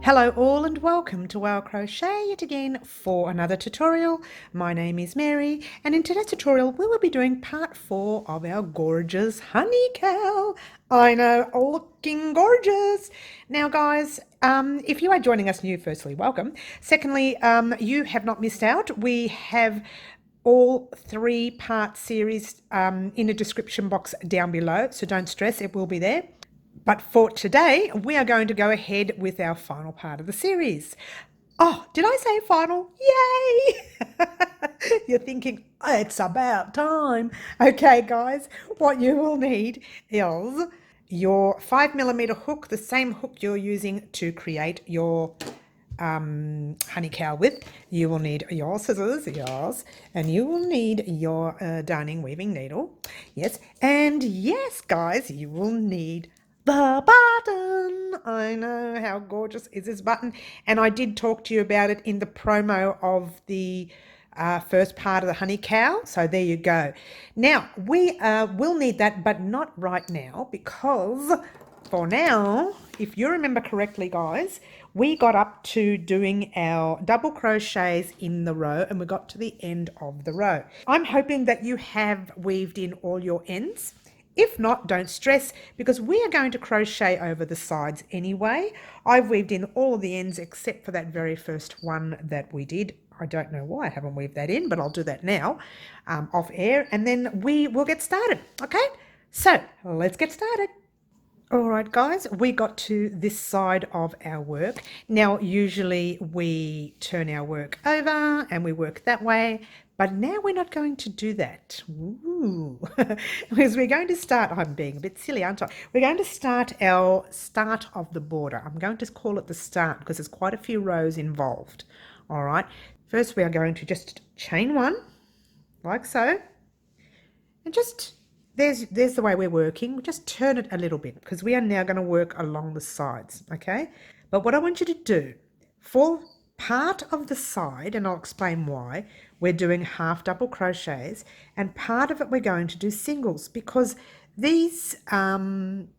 Hello all and welcome to our crochet yet again for another tutorial. My name is Mary and in today's tutorial we will be doing part 4 of our gorgeous honey cowl. I know, looking gorgeous. Now guys, if you are joining us new, firstly welcome. Secondly, you have not missed out. We have all 3-part series in the description box down below, so don't stress, it will be there. But for today, we are going to go ahead with our final part of the series. Oh, did I say final? Yay! You're thinking, oh, it's about time. Okay, guys, what you will need is your 5mm hook, the same hook you're using to create your honey cowl with. You will need your scissors, yes, and you will need your darning weaving needle, yes, and yes, guys, you will need the button. I know, how gorgeous is this button? And I did talk to you about it in the promo of the first part of the honey cowl. So there you go. Now, we will need that, but not right now, because for now, if you remember correctly, guys, we got up to doing our double crochets in the row and we got to the end of the row. I'm hoping that you have weaved in all your ends. If not, don't stress, because we are going to crochet over the sides anyway. I've weaved in all of the ends except for that very first one that we did. I don't know why I haven't weaved that in, but I'll do that now off air, and then we will get started. Okay, so let's get started. All right, guys, we got to this side of our work. Now, usually we turn our work over and we work that way, but now we're not going to do that. Ooh. Because we're going to start, I'm being a bit silly, aren't I? We're going to start our start of the border. I'm going to call it the start because there's quite a few rows involved. All right, first we are going to just chain one, like so, and just there's the way we're working. We'll just turn it a little bit because we are now going to work along the sides, okay? But what I want you to do for part of the side, and I'll explain why, we're doing half double crochets, and part of it we're going to do singles because these front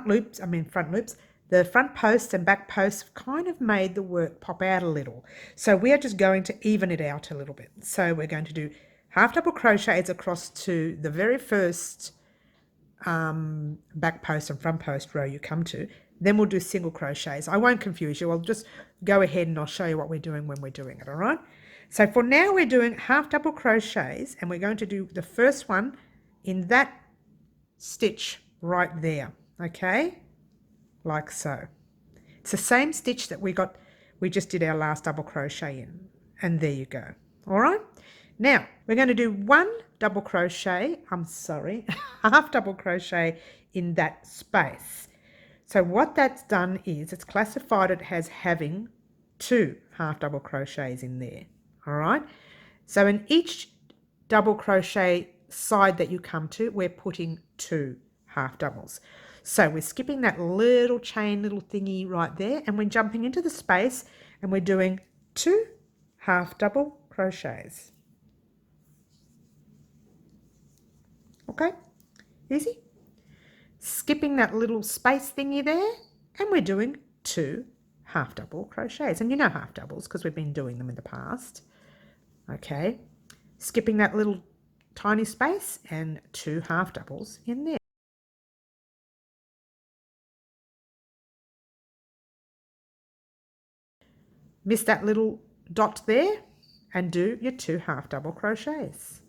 loops, the front posts and back posts kind of made the work pop out a little. So we are just going to even it out a little bit. So we're going to do half double crochets across to the very first back post and front post row you come to. Then we'll do single crochets. I won't confuse you. I'll just go ahead and I'll show you what we're doing when we're doing it, all right? So for now we're doing half double crochets and we're going to do the first one in that stitch right there, okay? Like so. It's the same stitch that we just did our last double crochet in. And there you go, all right? Now, we're going to do half double crochet in that space. So what that's done is it's classified it as having 2 half double crochets in there, all right? So in each double crochet side that you come to, we're putting 2 half doubles. So we're skipping that little chain, little thingy right there, and we're jumping into the space and we're doing 2 half double crochets. Okay, easy. Skipping that little space thingy there, and we're doing 2 half double crochets. And you know half doubles because we've been doing them in the past. Okay, skipping that little tiny space and 2 half doubles in there. Miss that little dot there and do your 2 half double crochets.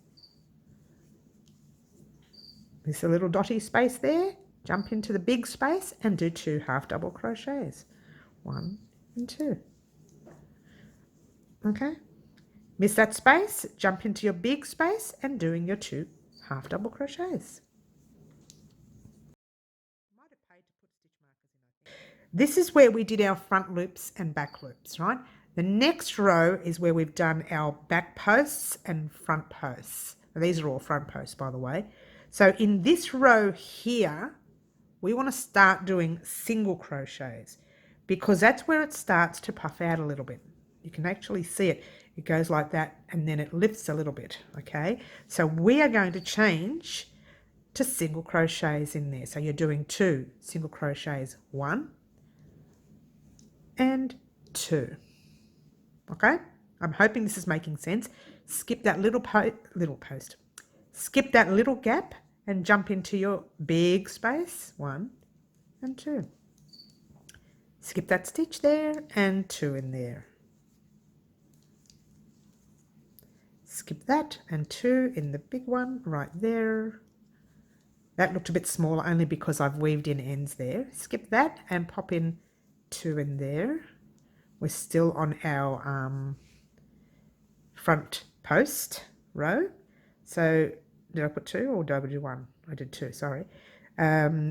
Miss a little dotty space there, jump into the big space and do 2 half double crochets. 1 and 2. Okay. Miss that space, jump into your big space and doing your 2 half double crochets. This is where we did our front loops and back loops, right? The next row is where we've done our back posts and front posts. Now, these are all front posts, by the way. So in this row here, we want to start doing single crochets because that's where it starts to puff out a little bit. You can actually see it. It goes like that and then it lifts a little bit, okay? So we are going to change to single crochets in there. So you're doing 2 single crochets, 1 and 2. Okay, I'm hoping this is making sense. Skip that little post. Skip that little gap and jump into your big space. 1 and 2. Skip that stitch there and 2 in there. Skip that and 2 in the big one right there. That looked a bit smaller only because I've weaved in ends there. Skip that and pop in 2 in there. We're still on our front post row. So did I put 2 or did I do 1? I did 2, sorry.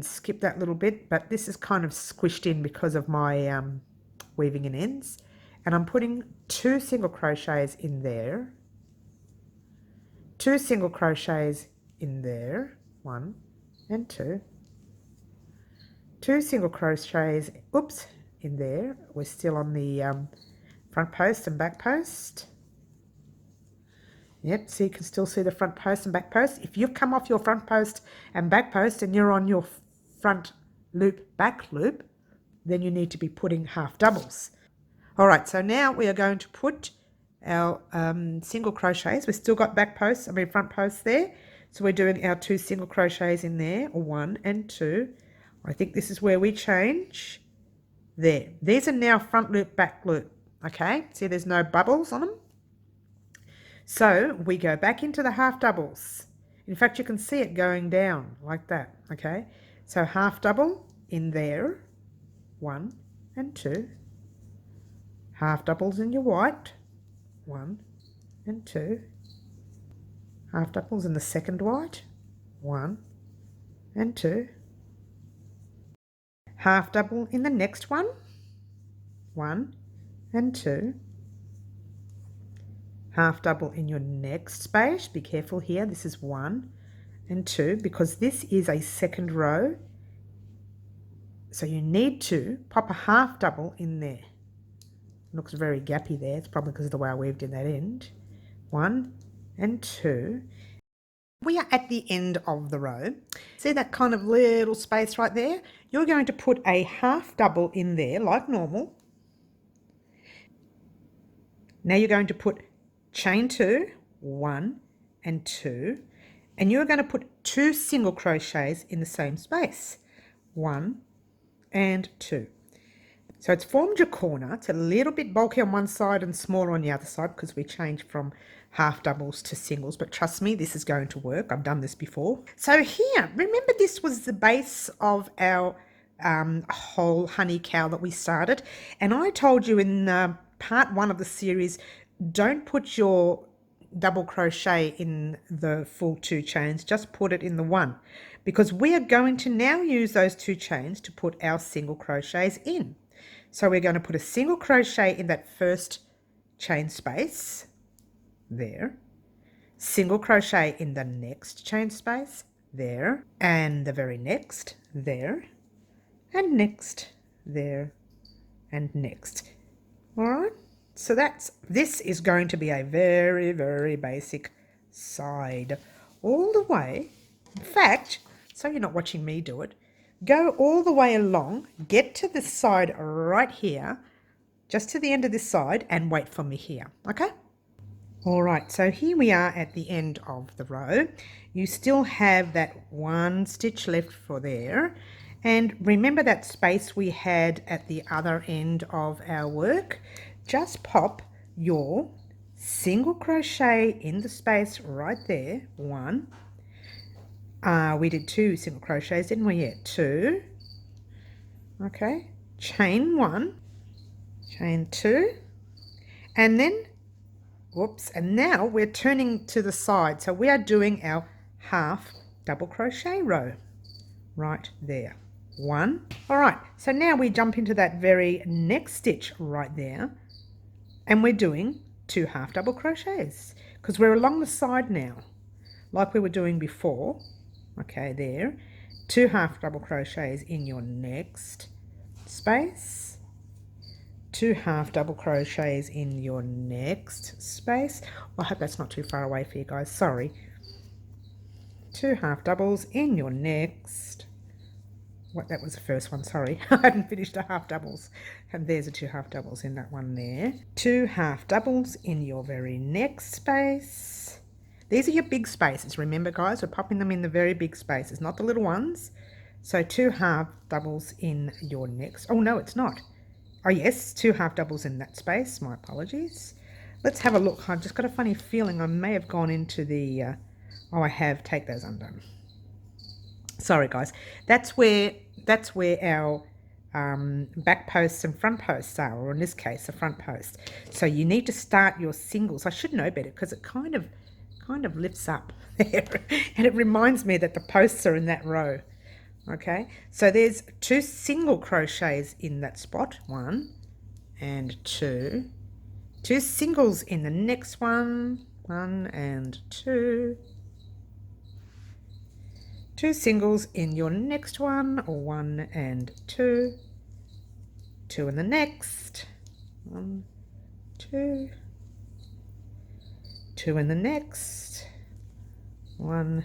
Skip that little bit, but this is kind of squished in because of my weaving in ends. And I'm putting 2 single crochets in there. 2 single crochets in there. 1 and 2. 2 single crochets, oops, in there. We're still on the front post and back post. Yep, so you can still see the front post and back post. If you've come off your front post and back post and you're on your front loop, back loop, then you need to be putting half doubles. All right, so now we are going to put our single crochets. We've still got front posts there. So we're doing our 2 single crochets in there, 1 and 2. I think this is where we change. There. These are now front loop, back loop. Okay, see there's no bubbles on them. So we go back into the half doubles. In fact, you can see it going down like that. Okay, so half double in there, 1 and 2. Half doubles in your white, 1 and 2. Half doubles in the second white, 1 and 2. Half double in the next one, 1 and 2. Half double in your next space. Be careful here. This is 1 and 2 because this is a second row. So you need to pop a half double in there. Looks very gappy there. It's probably because of the way I weaved in that end. 1 and 2. We are at the end of the row. See that kind of little space right there? You're going to put a half double in there like normal. Now you're going to put chain 2, 1 and 2, and you're going to put 2 single crochets in the same space, 1 and 2. So it's formed your corner. It's a little bit bulky on one side and smaller on the other side because we changed from half doubles to singles, but trust me, this is going to work. I've done this before. So here, remember this was the base of our whole honey cowl that we started, and I told you in part 1 of the series, don't put your double crochet in the full 2 chains, just put it in the 1, because we are going to now use those 2 chains to put our single crochets in. So we're going to put a single crochet in that first chain space there, single crochet in the next chain space there, and the very next there, and next there, and next. All right, so this is going to be a very, very basic side all the way. In fact, so you're not watching me do it, go all the way along, get to this side right here, just to the end of this side, and wait for me here, okay? All right, so here we are at the end of the row. You still have that 1 stitch left for there. And remember that space we had at the other end of our work? Just pop your single crochet in the space right there, 1. We did 2 single crochets, didn't we? Yeah, 2. Okay, chain 1, chain 2, and then whoops, and now we're turning to the side, so we are doing our half double crochet row right there, 1. All right, so now we jump into that very next stitch right there, and we're doing 2 half double crochets because we're along the side now like we were doing before. Okay, there, 2 half double crochets in your next space, 2 half double crochets in your next space. Well, I hope that's not too far away for you guys, sorry. 2 half doubles in your next, what, that was the first one, sorry. I hadn't finished the half doubles. And there's the 2 half doubles in that one there. 2 half doubles in your very next space. These are your big spaces, remember guys, we're popping them in the very big spaces, not the little ones. So 2 half doubles in your next, oh no it's not. Oh yes, 2 half doubles in that space, my apologies. Let's have a look. I've just got a funny feeling I may have gone into the, oh I have, take those undone. Sorry guys, that's where our back posts and front posts are, or in this case, the front post. So you need to start your singles. I should know better because it kind of lifts up there and it reminds me that the posts are in that row. Okay, so there's 2 single crochets in that spot, 1 and 2. 2 singles in the next one, 1 and 2. 2 singles in your next one, or 1 and 2. 2 in the next, 1, 2. 2 in the next, 1,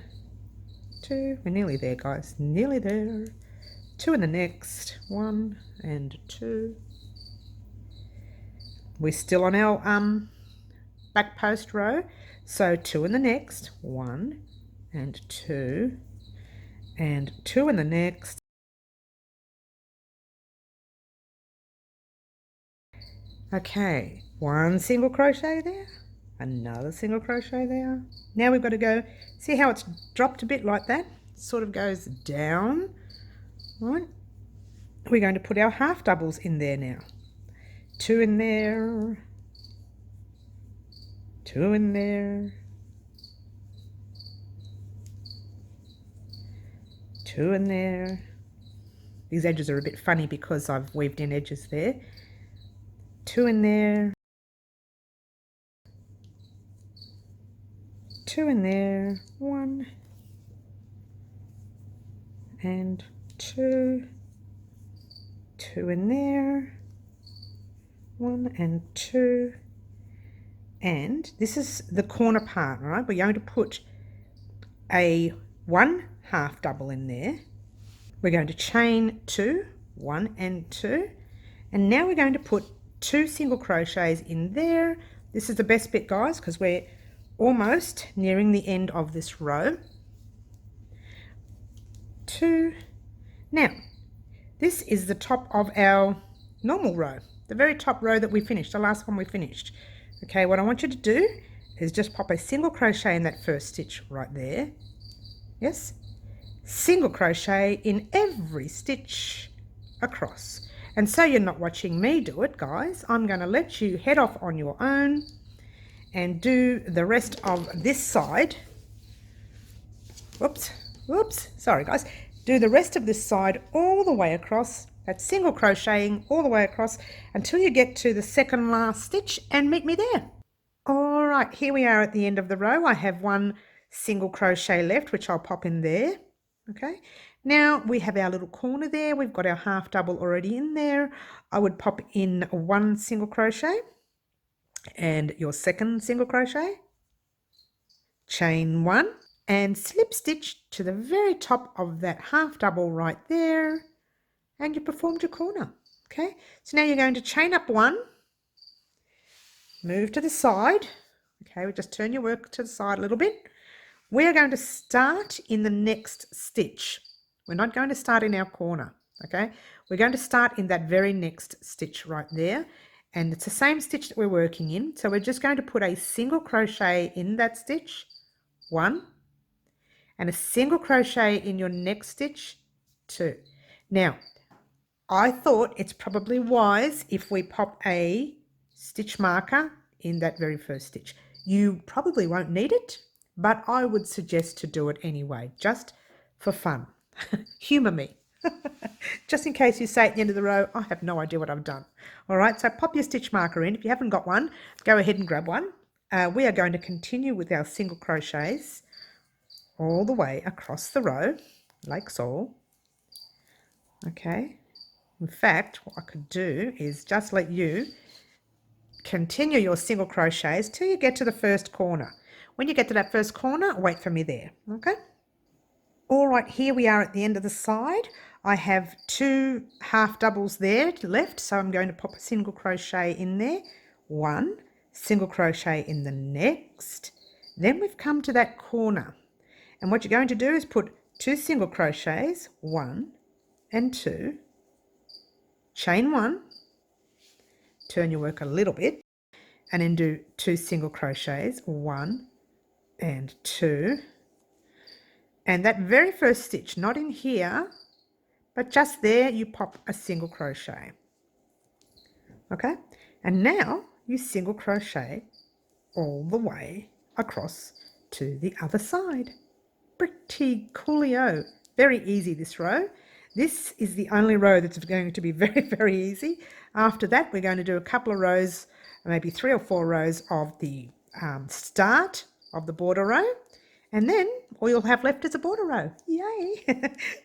2. We're nearly there guys, nearly there. 2 in the next, 1 and 2. We're still on our back post row, so 2 in the next, 1 and 2, and 2 in the next. Okay, 1 single crochet there, another single crochet there. Now we've got to go, see how it's dropped a bit like that, sort of goes down, right? We're going to put our half doubles in there now. 2 in there, 2 in there, 2 in there. These edges are a bit funny because I've weaved in edges there. 2 in there, 2 in there, 1 and 2, 2 in there, 1 and 2, and this is the corner part, right? We're going to put a 1 half double in there. We're going to chain 2, 1 and 2, and now we're going to put 2 single crochets in there. This is the best bit guys because we're almost nearing the end of this row. 2. Now this is the top of our normal row, the very top row that we finished, the last one we finished. Okay, what I want you to do is just pop a single crochet in that first stitch right there. Yes, single crochet in every stitch across. And so you're not watching me do it guys, I'm going to let you head off on your own and do the rest of this side. Whoops, sorry guys. Do the rest of this side all the way across, that single crocheting all the way across until you get to the second last stitch and meet me there. All right, here we are at the end of the row. I have 1 single crochet left, which I'll pop in there. Okay, now we have our little corner there. We've got our half double already in there. I would pop in 1 single crochet and your second single crochet, chain 1 and slip stitch to the very top of that half double right there, and you performed your corner. Okay, so now you're going to chain up 1, move to the side. Okay, we just turn your work to the side a little bit. We're going to start in the next stitch. We're not going to start in our corner. Okay, we're going to start in that very next stitch right there, and it's the same stitch that we're working in. So we're just going to put a single crochet in that stitch, 1, and a single crochet in your next stitch, 2. Now I thought it's probably wise if we pop a stitch marker in that very first stitch. You probably won't need it, but I would suggest to do it anyway, just for fun. Humour me. Just in case you say at the end of the row, I have no idea what I've done. All right, so pop your stitch marker in. If you haven't got one, go ahead and grab one. We are going to continue with our single crochets all the way across the row, like so. Okay, in fact, what I could do is just let you continue your single crochets till you get to the first corner. When you get to that first corner, wait for me there, okay? All right, here we are at the end of the side. I have 2 half doubles there left, so I'm going to pop a single crochet in there, 1 single crochet in the next. Then we've come to that corner, and what you're going to do is put 2 single crochets, 1 and 2, chain 1, turn your work a little bit, and then do 2 single crochets, 1 and 2, and that very first stitch, not in here, but just there, you pop a single crochet. Okay, and now you single crochet all the way across to the other side. Pretty coolio. Very easy, this row. This is the only row that's going to be very, very easy. After that, we're going to do a couple of rows, maybe 3 or 4 rows of the start of the border row, and then all you'll have left is a border row. Yay!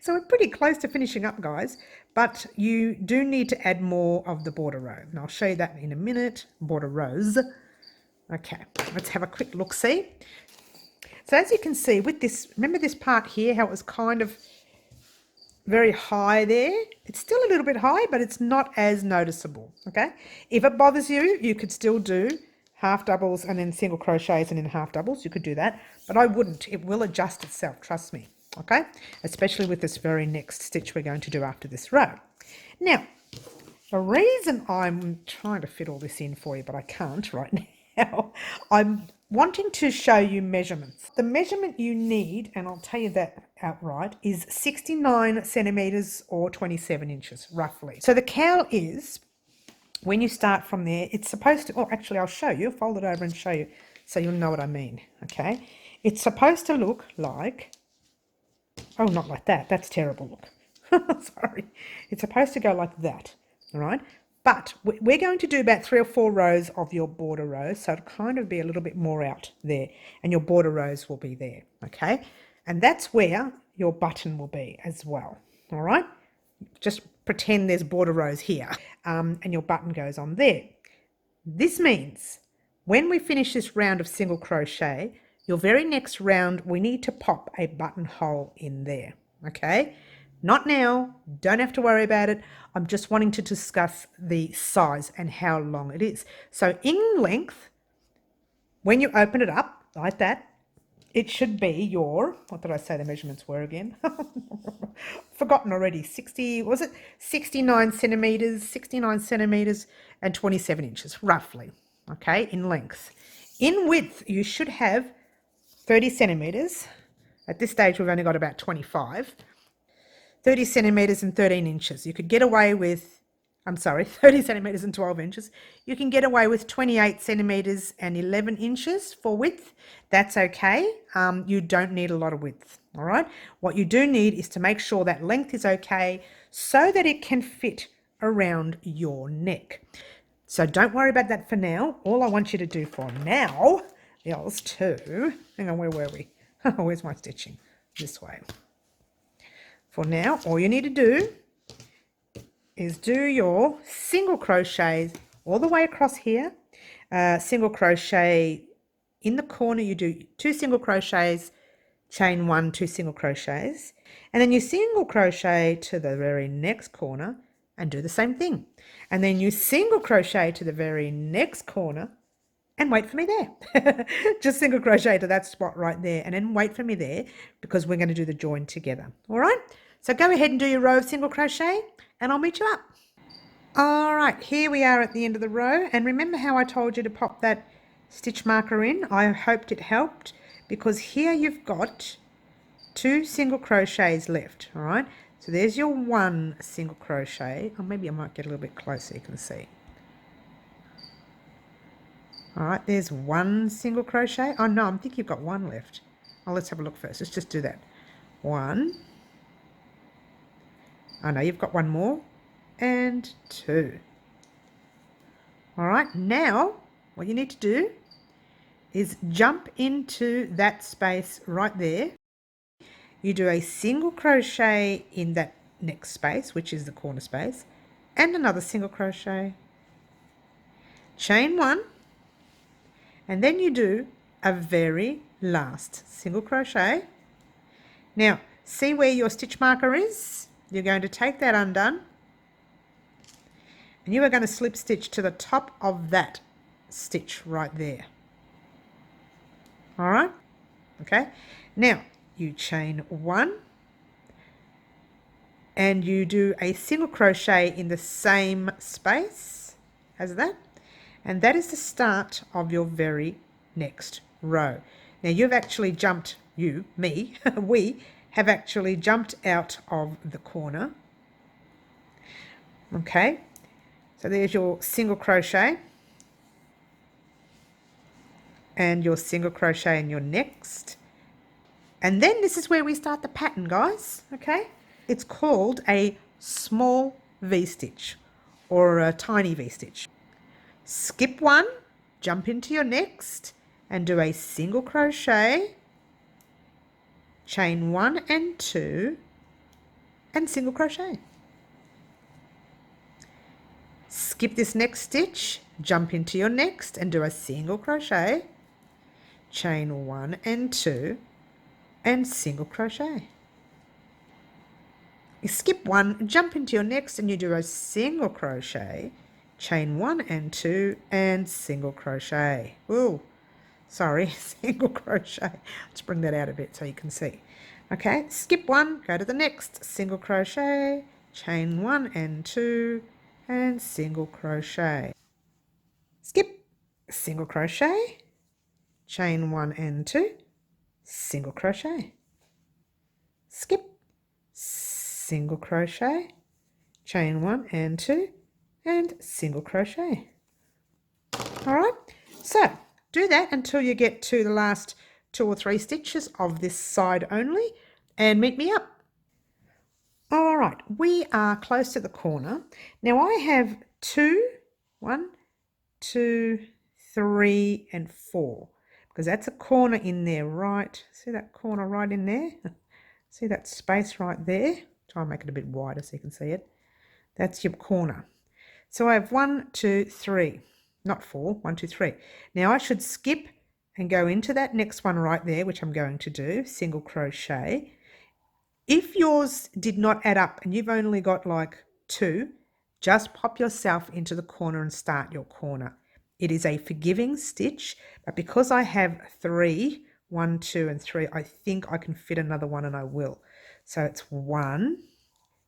So we're pretty close to finishing up, guys, but you do need to add more of the border row, and I'll show you that in a minute. Border rows. Okay, let's have a quick look-see. So as you can see with this, remember this part here, how it was kind of very high there? It's still a little bit high, but it's not as noticeable, okay? If it bothers you, you could still do half doubles and then single crochets and then half doubles. You could do that, but I wouldn't. It will adjust itself, trust me, okay? Especially with this very next stitch we're going to do after this row. Now, the reason I'm trying to fit all this in for you, but I can't right now, I'm wanting to show you measurements. The measurement you need, and I'll tell you that outright, is 69 centimeters or 27 inches, roughly. So the cowl is, when you start from there, it's supposed to, oh, actually, I'll show you, fold it over and show you so you'll know what I mean, okay? It's supposed to look like, oh, not like that. That's terrible look. Sorry. It's supposed to go like that, all right? But we're going to do about 3 or 4 rows of your border rows, so it'll kind of be a little bit more out there, and your border rows will be there, okay? And that's where your button will be as well, all right? Just pretend there's border rows here, and your button goes on there. This means when we finish this round of single crochet, your very next round, we need to pop a buttonhole in there, okay? Not now, don't have to worry about it. I'm just wanting to discuss the size and how long it is. So in length, when you open it up like that, it should be your, what did I say the measurements were again? Forgotten already. 69 centimeters and 27 inches, roughly, okay, in length. In width, you should have 30 centimeters. At this stage, we've only got about 25. 30 centimeters and 13 inches. You could get away with, 30 centimeters and 12 inches. You can get away with 28 centimeters and 11 inches for width. That's okay. You don't need a lot of width, all right? What you do need is to make sure that length is okay so that it can fit around your neck. So don't worry about that for now. All I want you to do for now is to, hang on, where were we? Where's my stitching? This way. For now, all you need to do is do your single crochets all the way across here. Single crochet in the corner, you do 2 single crochets, chain 1, 2 single crochets, and then you single crochet to the very next corner and do the same thing. And then you single crochet to the very next corner and wait for me there. Just single crochet to that spot right there and then wait for me there because we're going to do the join together. All right? So go ahead and do your row of single crochet and I'll meet you up. All right, here we are at the end of the row. And remember how I told you to pop that stitch marker in? I hoped it helped because here you've got 2 single crochets left. All right, so there's your 1 single crochet. Or maybe I might get a little bit closer so you can see. All right, there's 1 single crochet. Oh no, I think you've got 1 left. Oh, let's have a look first. Let's just do that. 1. Oh no, you've got 1 more. And 2. All right, now what you need to do is jump into that space right there. You do a single crochet in that next space, which is the corner space, and another single crochet. Chain 1. And then you do a very last single crochet. Now, see where your stitch marker is? you're going to take that undone and you are going to slip stitch to the top of that stitch right there. All right, okay. Now you chain 1 and you do a single crochet in the same space as that, and that is the start of your very next row. Now you've actually jumped, me, we have actually jumped out of the corner. Okay, so there's your single crochet and your single crochet in your next, and then this is where we start the pattern, guys. Okay, it's called a small V-stitch or a tiny V-stitch. Skip 1, jump into your next and do a single crochet, chain 1 and 2 and single crochet. Skip this next stitch, jump into your next and do a single crochet, chain 1 and 2 and single crochet. You skip 1, jump into your next and you do a single crochet, chain 1 and 2 and single crochet. Ooh, sorry, single crochet. Let's bring that out a bit so you can see. Okay, skip 1, go to the next, single crochet, chain 1 and 2 and single crochet. Skip, single crochet, chain 1 and 2, single crochet. Skip, single crochet, chain 1 and 2 and single crochet. All right, so do that until you get to the last 2 or 3 stitches of this side only and meet me up. All right, we are close to the corner. Now I have 1, 2, 3 and 4 because that's a corner in there, right? See that corner right in there? See that space right there? Try and make it a bit wider so you can see it. That's your corner. So I have 1, 2, 3, not 4, 1, 2, 3. Now I should skip and go into that next one right there, which I'm going to do, single crochet. If yours did not add up and you've only got like 2, just pop yourself into the corner and start your corner. It is a forgiving stitch, but because I have 3, 1, 2 and 3, I think I can fit another one and I will. So it's 1,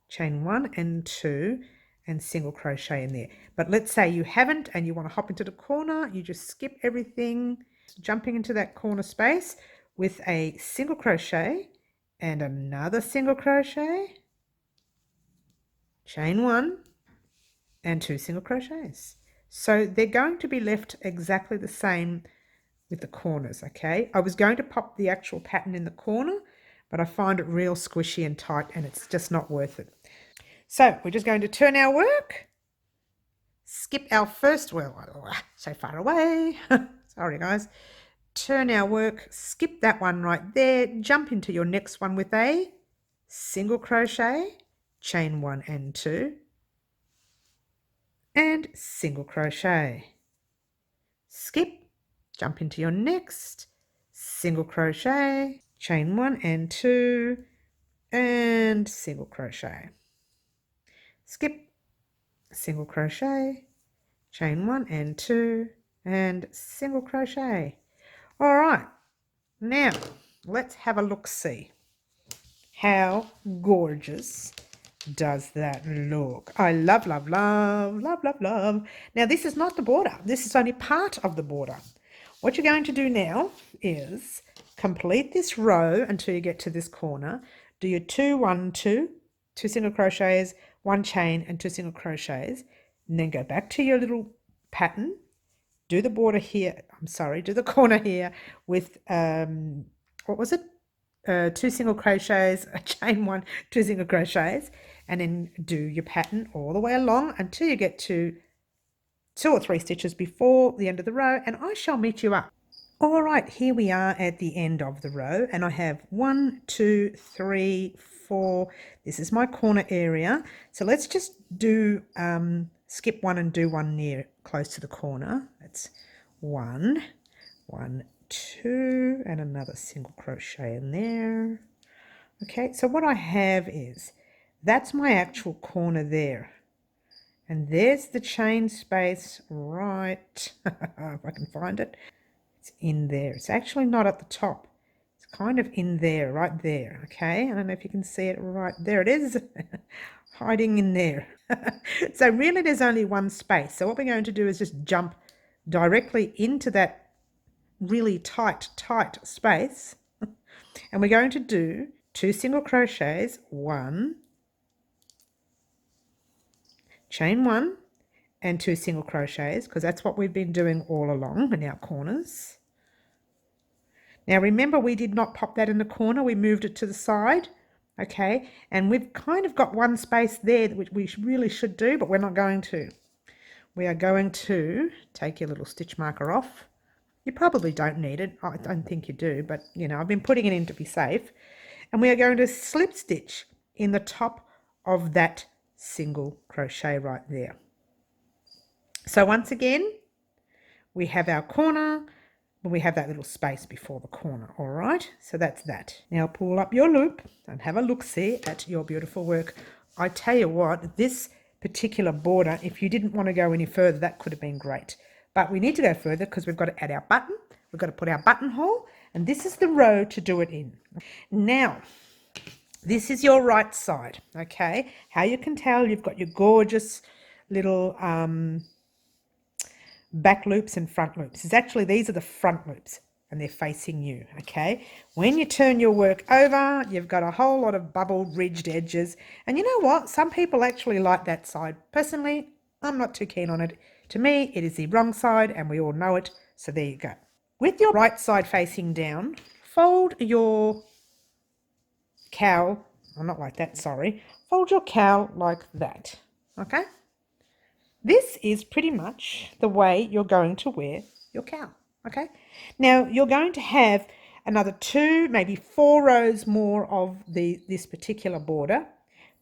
chain 1 and 2 and single crochet in there. But let's say you haven't and you want to hop into the corner, you just skip everything, jumping into that corner space with a single crochet and another single crochet, chain 1 and 2 single crochets. So they're going to be left exactly the same with the corners, okay? I was going to pop the actual pattern in the corner, but I find it real squishy and tight and it's just not worth it. So we're just going to turn our work, skip our first, so far away, sorry guys, turn our work, skip that one right there, jump into your next one with a single crochet, chain 1 and 2 and single crochet. Skip, jump into your next, single crochet, chain 1 and 2 and single crochet. Skip, single crochet, chain 1 and 2 and single crochet. All right, now let's have a look-see. How gorgeous does that look? I love, love, love, love, love, love. Now this is not the border. This is only part of the border. What you're going to do now is complete this row until you get to this corner. Do your 2, 1, 2, 2 single crochets, 1 chain and 2 single crochets, and then go back to your little pattern. Do the border here, do the corner here with, what was it? 2 single crochets, a chain 1, 2 single crochets, and then do your pattern all the way along until you get to 2 or 3 stitches before the end of the row, and I shall meet you up. All right, here we are at the end of the row, and I have 1, 2, 3, 4. This is my corner area. So let's just do skip 1 and do 1 near close to the corner. That's 1, 1, 2 and another single crochet in there. Okay, so what I have is That's my actual corner there. And there's the chain space right, if I can find it. It's in there. It's actually not at the top. It's kind of in there, right there, okay? I don't know if you can see it right there. It is hiding in there. So really there's only one space. So what we're going to do is just jump directly into that really tight space. And we're going to do 2 single crochets, 1, chain 1, and 2 single crochets, because that's what we've been doing all along in our corners. Now remember, we did not pop that in the corner, we moved it to the side, okay? And we've kind of got one space there which we really should do, but we're not going to. We are going to take your little stitch marker off. You probably don't need it, I don't think you do, but you know, I've been putting it in to be safe. And we are going to slip stitch in the top of that single crochet right there. So once again, we have our corner, but we have that little space before the corner, all right? So that's that. Now pull up your loop and have a look-see at your beautiful work. I tell you what, this particular border, if you didn't want to go any further, that could have been great. But we need to go further because we've got to add our button, we've got to put our buttonhole, and this is the row to do it in. Now, this is your right side, okay? How you can tell, you've got your gorgeous little back loops and front loops. It's actually, these are the front loops and they're facing you, okay? When you turn your work over, you've got a whole lot of bubbled, ridged edges. And you know what? Some people actually like that side. Personally, I'm not too keen on it. To me, it is the wrong side and we all know it. So there you go. With your right side facing down, fold your cowl, oh, not like that, sorry. Fold your cowl like that, okay? This is pretty much the way you're going to wear your cowl, okay? Now, you're going to have another 2, maybe 4 rows more of this particular border,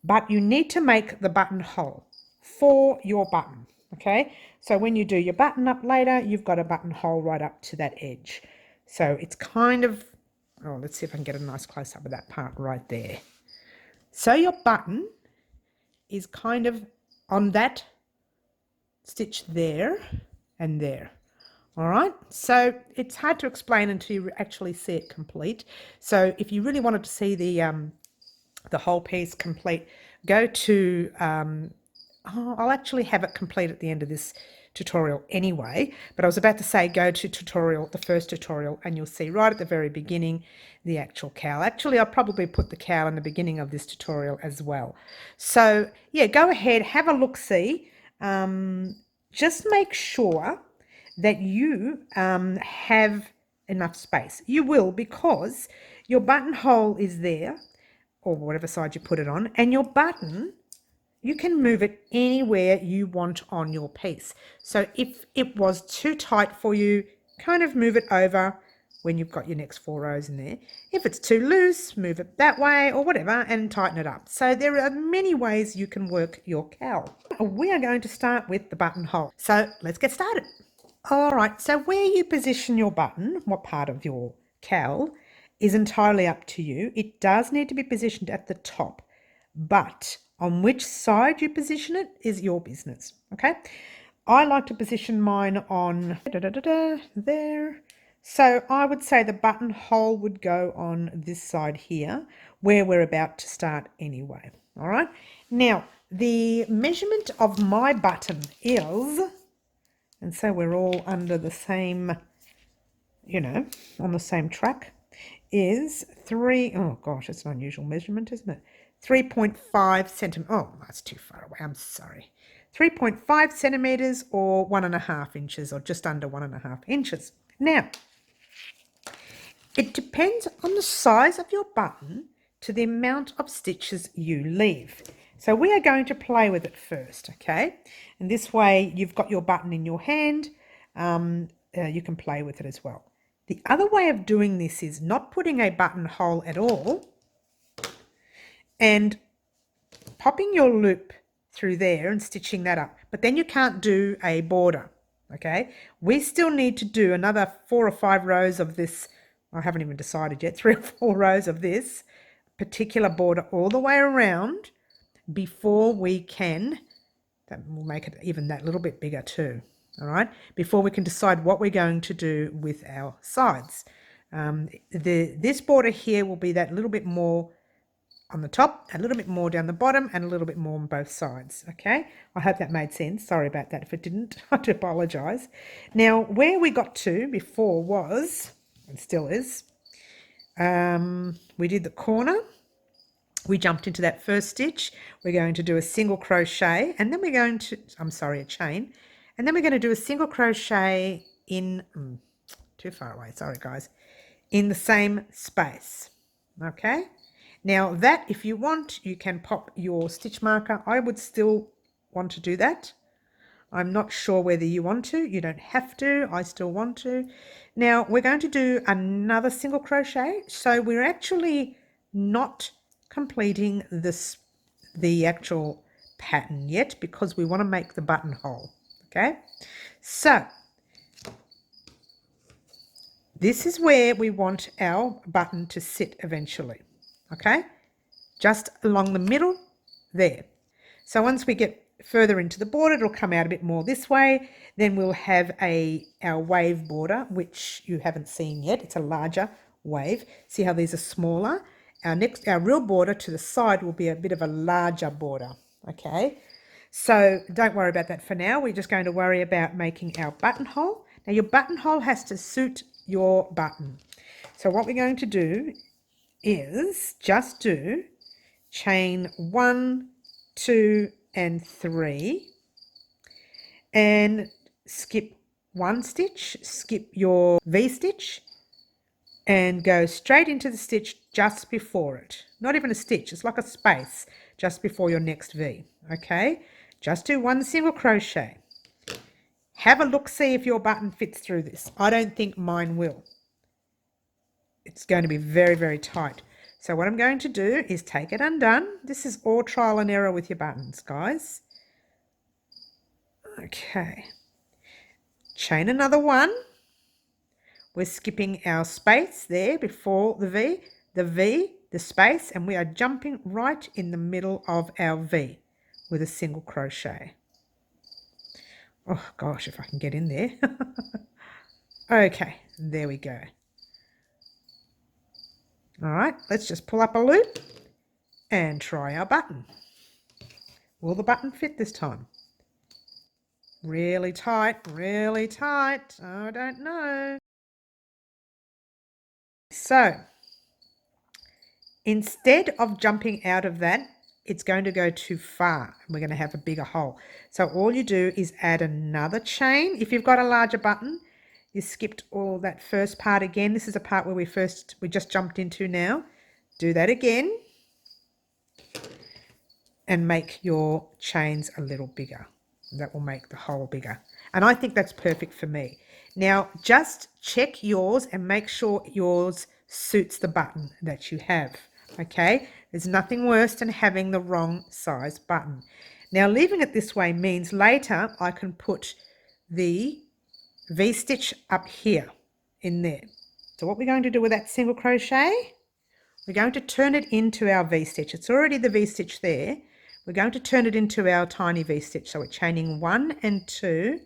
but you need to make the buttonhole for your button, okay? So when you do your button up later, you've got a buttonhole right up to that edge. So it's kind of, oh, let's see if I can get a nice close-up of that part right there. So your button is kind of on that stitch there and there. All right, so it's hard to explain until you actually see it complete. So if you really wanted to see the whole piece complete, go to I'll actually have it complete at the end of this tutorial anyway, but I was about to say go to tutorial, the first tutorial, and you'll see right at the very beginning the actual cowl. Actually, I'll probably put the cowl in the beginning of this tutorial as well. So yeah, go ahead, have a look-see. Just make sure that you have enough space. You will, because your buttonhole is there, or whatever side you put it on, and your button, you can move it anywhere you want on your piece. So if it was too tight for you, kind of move it over when you've got your next 4 rows in there. If it's too loose, move it that way or whatever and tighten it up. So there are many ways you can work your cowl. We are going to start with the buttonhole. So let's get started. All right, so where you position your button, what part of your cowl, is entirely up to you. It does need to be positioned at the top, but on which side you position it is your business, okay? I like to position mine on there. So I would say the buttonhole would go on this side here, where we're about to start anyway, all right? Now, the measurement of my button is, and so we're all under the same, you know, on the same track, is 3, oh gosh, it's an unusual measurement, isn't it? 3.5 centimeters. Oh, that's too far away. I'm sorry. 3.5 centimeters or 1.5 inches, or just under 1.5 inches. Now, it depends on the size of your button to the amount of stitches you leave. So we are going to play with it first, okay? And this way you've got your button in your hand. You can play with it as well. The other way of doing this is not putting a buttonhole at all and popping your loop through there and stitching that up. But then you can't do a border, okay? We still need to do another 4 or 5 rows of this. I haven't even decided yet, 3 or 4 rows of this particular border all the way around before we can, that will make it even that little bit bigger too, all right, before we can decide what we're going to do with our sides. This border here will be that little bit more on the top, a little bit more down the bottom, and a little bit more on both sides. Okay, I hope that made sense. Sorry about that if it didn't. I do apologize. Now, where we got to before was, and still is, we did the corner. We jumped into that first stitch. We're going to do a single crochet, and then we're going to, a chain, and then we're going to do a single crochet in, too far away, sorry guys, in the same space. Okay, now that, if you want, you can pop your stitch marker. I would still want to do that. I'm not sure whether you want to. You don't have to. I still want to. Now we're going to do another single crochet. So we're actually not completing the actual pattern yet, because we want to make the buttonhole. Okay, so this is where we want our button to sit eventually. Okay, just along the middle there. So once we get further into the border, it'll come out a bit more this way. Then we'll have our wave border, which you haven't seen yet. It's a larger wave. See how these are smaller? Our real border to the side will be a bit of a larger border. Okay, so don't worry about that for now. We're just going to worry about making our buttonhole. Now your buttonhole has to suit your button. So what we're going to do is just do chain 1, 2 and 3, and skip 1 stitch, skip your V-stitch, and go straight into the stitch just before it. Not even a stitch, it's like a space just before your next V. Okay, just do 1 single crochet. Have a look, see if your button fits through this. I don't think mine will. It's going to be very, very tight. So what I'm going to do is take it undone. This is all trial and error with your buttons, guys. Okay. Chain another 1. We're skipping our space there before the V, the space, and we are jumping right in the middle of our V with a single crochet. Oh gosh, if I can get in there. Okay, there we go. All right, let's just pull up a loop and try our button. Will the button fit this time? Really tight, really tight. I don't know. So instead of jumping out of that, it's going to go too far. We're going to have a bigger hole. So all you do is add another chain. If you've got a larger button, you skipped all that first part again. This is a part where we just jumped into now. Do that again and make your chains a little bigger. That will make the hole bigger. And I think that's perfect for me. Now just check yours and make sure yours suits the button that you have. Okay, there's nothing worse than having the wrong size button. Now leaving it this way means later I can put the V-stitch up here in there. So what we're going to do with that single crochet, we're going to turn it into our V-stitch. It's already the V-stitch there. We're going to turn it into our tiny V-stitch. So we're chaining 1 and 2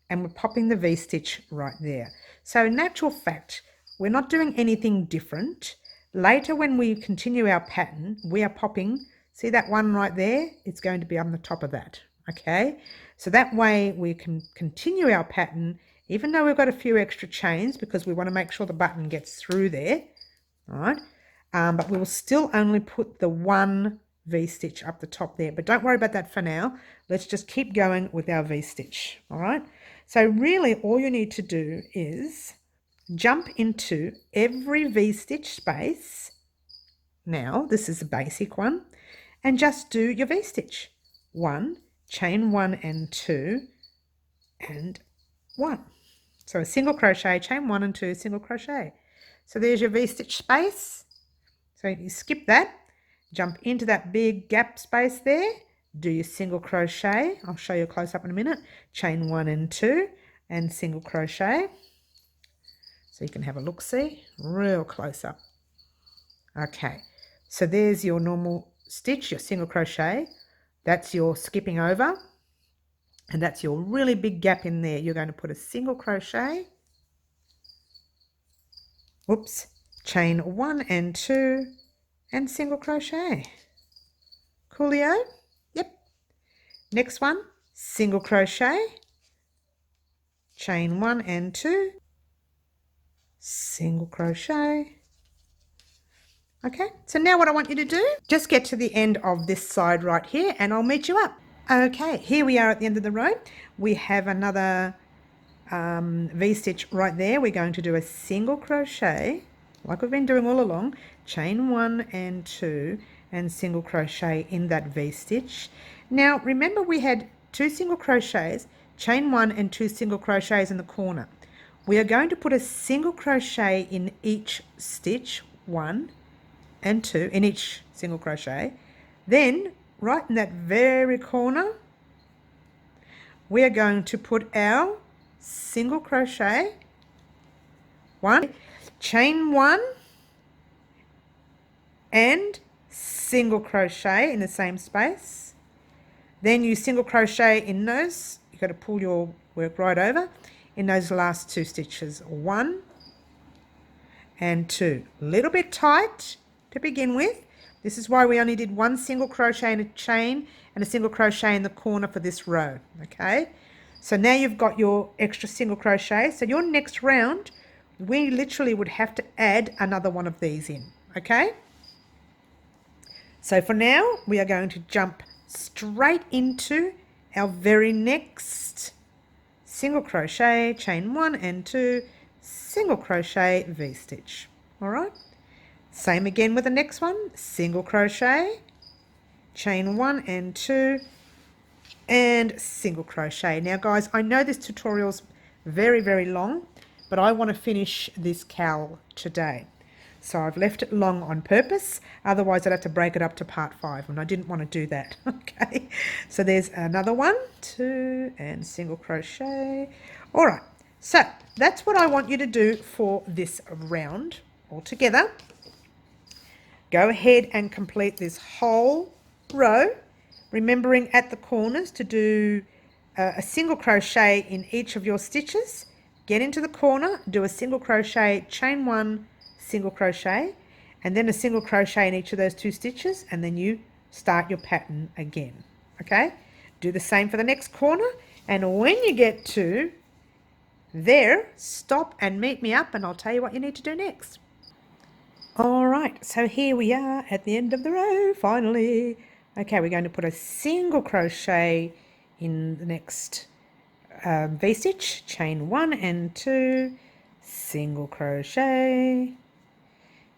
and we're popping the V-stitch right there. So in actual fact, we're not doing anything different. Later when we continue our pattern, we are popping, see that one right there? It's going to be on the top of that, okay? So that way we can continue our pattern even though we've got a few extra chains because we want to make sure the button gets through there, all right? But we will still only put the 1 V-stitch up the top there, but don't worry about that for now. Let's just keep going with our V-stitch, all right? So really all you need to do is jump into every V-stitch space. Now, this is a basic one, and just do your V-stitch. 1, chain 1 and 2, and 1. So a single crochet, chain 1 and 2, single crochet. So there's your V-stitch space. So you skip that, jump into that big gap space there, do your single crochet. I'll show you a close up in a minute. Chain 1 and 2 and single crochet. So you can have a look, see, real close up. Okay, so there's your normal stitch, your single crochet. That's your skipping over, and that's your really big gap in there. You're going to put a single crochet, oops, chain 1 and 2 and single crochet. Coolio. Yep. Next one, single crochet, chain 1 and 2, single crochet. Okay, so now what I want you to do, just get to the end of this side right here and I'll meet you up. Okay, here we are at the end of the row. We have another V-stitch right there. We're going to do a single crochet, like we've been doing all along, chain 1 and 2 and single crochet in that V-stitch. Now remember we had 2 single crochets, chain 1 and 2 single crochets in the corner. We are going to put a single crochet in each stitch, 1 and 2 in each single crochet. Then right in that very corner we are going to put our single crochet, 1, chain 1 and single crochet in the same space. Then you single crochet in those, you've got to pull your work right over in those last 2 stitches, 1 and 2. A little bit tight to begin with. This is why we only did 1 single crochet in a chain and a single crochet in the corner for this row. Okay, so now you've got your extra single crochet. So your next round we literally would have to add another one of these in. Okay, so for now we are going to jump straight into our very next single crochet, chain 1 and 2, single crochet, V-stitch. All right, same again with the next one, single crochet, chain 1 and 2 and single crochet. Now guys, I know this tutorial's very long, but I want to finish this cowl today, so I've left it long on purpose, otherwise I'd have to break it up to part 5 and I didn't want to do that. Okay, so there's another 1, 2 and single crochet. All right, so that's what I want you to do for this round altogether. Go ahead and complete this whole row, remembering at the corners to do a single crochet in each of your stitches. Get into the corner, do a single crochet, chain 1, single crochet, and then a single crochet in each of those 2 stitches, and then you start your pattern again. Okay, do the same for the next corner, and when you get to there, stop and meet me up and I'll tell you what you need to do next. All right, so here we are at the end of the row, finally. Okay, we're going to put a single crochet in the next V-stitch, chain 1 and 2, single crochet.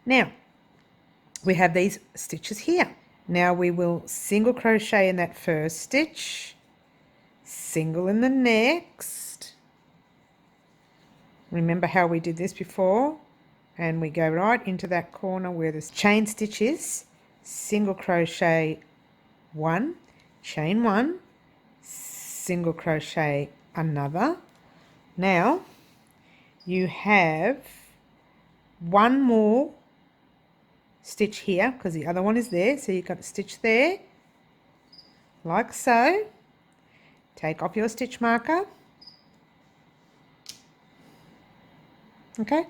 Now, we have these stitches here. Now we will single crochet in that first stitch, single in the next. Remember how we did this before? And we go right into that corner where this chain stitch is, single crochet 1, chain 1, single crochet another. Now you have 1 more stitch here because the other one is there, so you've got a stitch there like so. Take off your stitch marker, okay,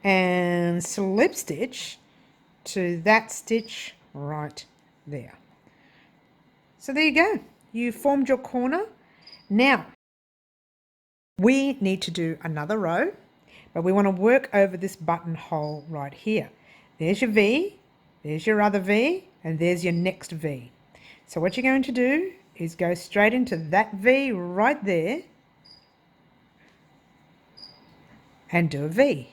and slip stitch to that stitch right there. So there you go, you formed your corner. Now we need to do another row, but we want to work over this buttonhole right here. There's your V, there's your other V, and there's your next V. So what you're going to do is go straight into that V right there and do a V.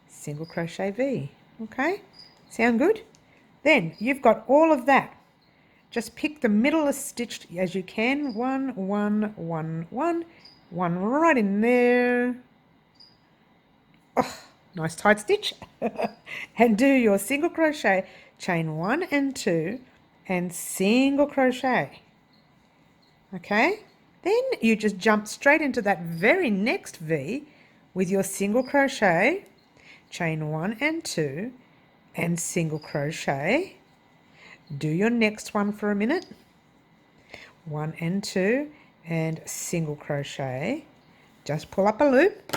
Single crochet V. Okay, sound good? Then you've got all of that. Just pick the middle stitch as you can. 1, 1, 1, 1, 1 right in there. Oh, nice tight stitch. And do your single crochet, chain 1 and 2 and single crochet. Okay, then you just jump straight into that very next V with your single crochet, chain 1 and 2 and single crochet. Do your next one for a minute. 1 and 2 and single crochet. Just pull up a loop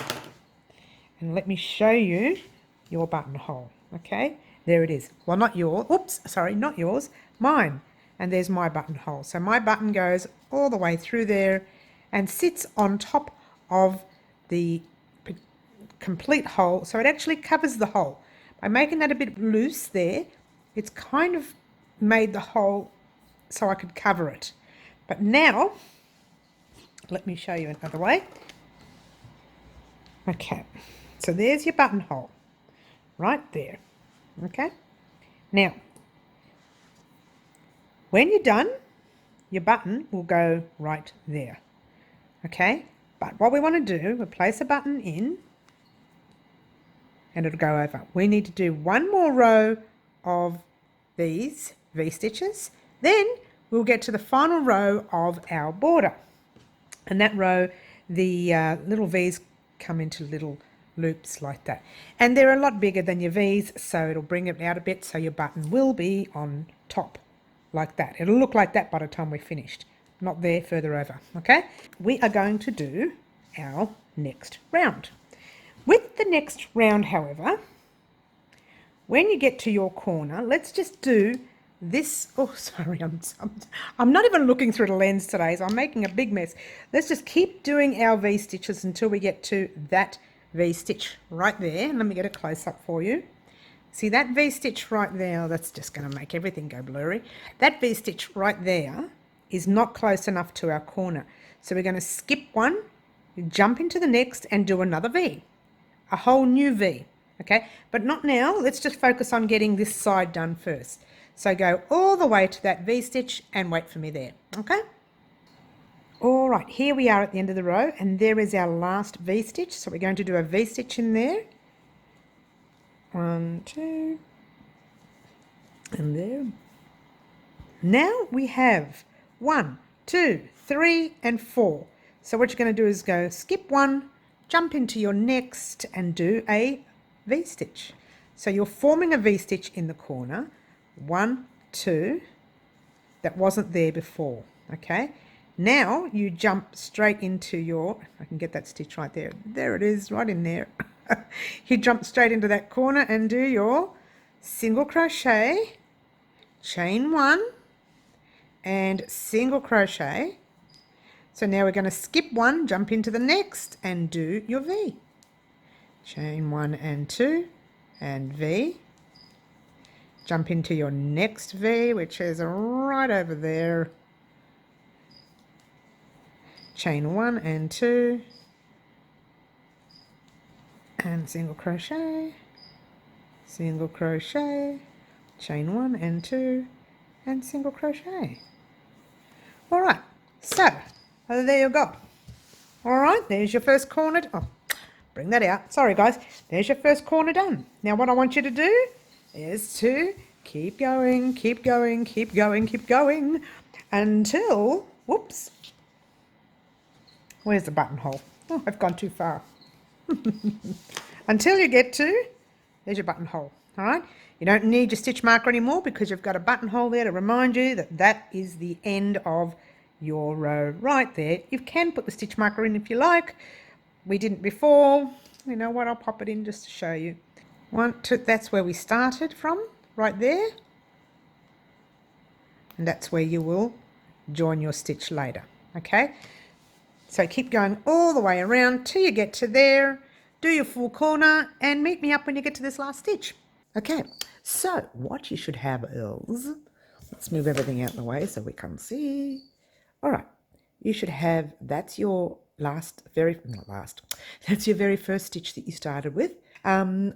and let me show you your buttonhole. Okay, there it is. Well, not yours. Oops, sorry, not yours, mine. And there's my buttonhole. So my button goes all the way through there and sits on top of the complete hole. So it actually covers the hole. By making that a bit loose there, it's kind of made the hole so I could cover it. But now, let me show you another way. Okay, so there's your buttonhole right there. Okay, now when you're done, your button will go right there. Okay, but what we want to do, we place a button in and it'll go over. We need to do one more row of these V-stitches, then we'll get to the final row of our border. And that row, the little V's come into little loops like that. And they're a lot bigger than your V's, so it'll bring it out a bit, so your button will be on top like that. It'll look like that by the time we're finished, not there further over. Okay, we are going to do our next round. With the next round, however, when you get to your corner, let's just do this. Oh, sorry, I'm not even looking through the lens today, so I'm making a big mess. Let's just keep doing our V-stitches until we get to that V-stitch right there. And let me get a close-up for you. See that V-stitch right there? That's just going to make everything go blurry. That V-stitch right there is not close enough to our corner. So we're going to skip one, jump into the next and do another V. A whole new V. Okay, but not now. Let's just focus on getting this side done first. So go all the way to that V-stitch and wait for me there. Okay. All right, here we are at the end of the row and there is our last V-stitch. So we're going to do a V-stitch in there. 1, 2, and there. Now we have 1, 2, 3, and 4. So what you're going to do is go skip one, jump into your next and do a V-stitch. So you're forming a V-stitch in the corner. 1, 2, that wasn't there before. Okay, now you jump straight into your, if I can get that stitch right there, there it is, right in there. You jump straight into that corner and do your single crochet, chain 1 and single crochet. So now we're going to skip one, jump into the next and do your V. Chain 1 and 2 and V. Jump into your next V, which is right over there. Chain 1 and 2 and single crochet, chain 1 and 2 and single crochet. All right, so there you go. All right, there's your first corner. Oh, bring that out. Sorry, guys. There's your first corner done. Now what I want you to do is to keep going, keep going, keep going, keep going until, whoops, where's the buttonhole? Oh, I've gone too far. Until you get to, there's your buttonhole. All right, you don't need your stitch marker anymore because you've got a buttonhole there to remind you that that is the end of your row right there. You can put the stitch marker in if you like. We didn't before. You know what, I'll pop it in just to show you. 1, 2, that's where we started from, right there. And that's where you will join your stitch later. Okay, so keep going all the way around till you get to there. Do your full corner and meet me up when you get to this last stitch. Okay, so what you should have is, let's move everything out of the way so we can see. All right, you should have, that's your that's your very first stitch that you started with.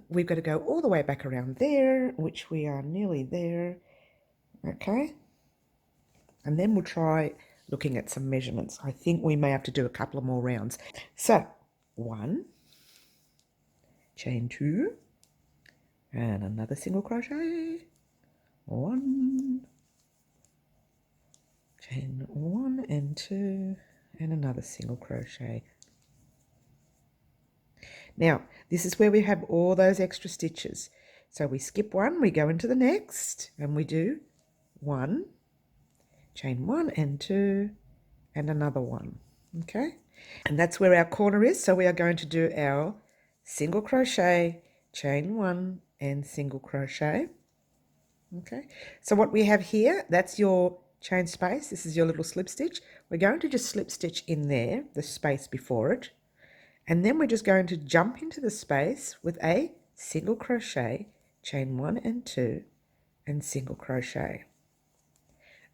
We've got to go all the way back around there, which we are nearly there. Okay, and then we'll try looking at some measurements. I think we may have to do a couple of more rounds. So 1, chain 2 and another single crochet, 1, chain 1 and 2 and another single crochet. Now this is where we have all those extra stitches. So we skip one, we go into the next and we do 1, chain 1 and 2 and another one. Okay, and that's where our corner is. So we are going to do our single crochet, chain 1 and single crochet. Okay, so what we have here, that's your chain space. This is your little slip stitch. We're going to just slip stitch in there, the space before it, and then we're just going to jump into the space with a single crochet, chain 1 and 2 and single crochet,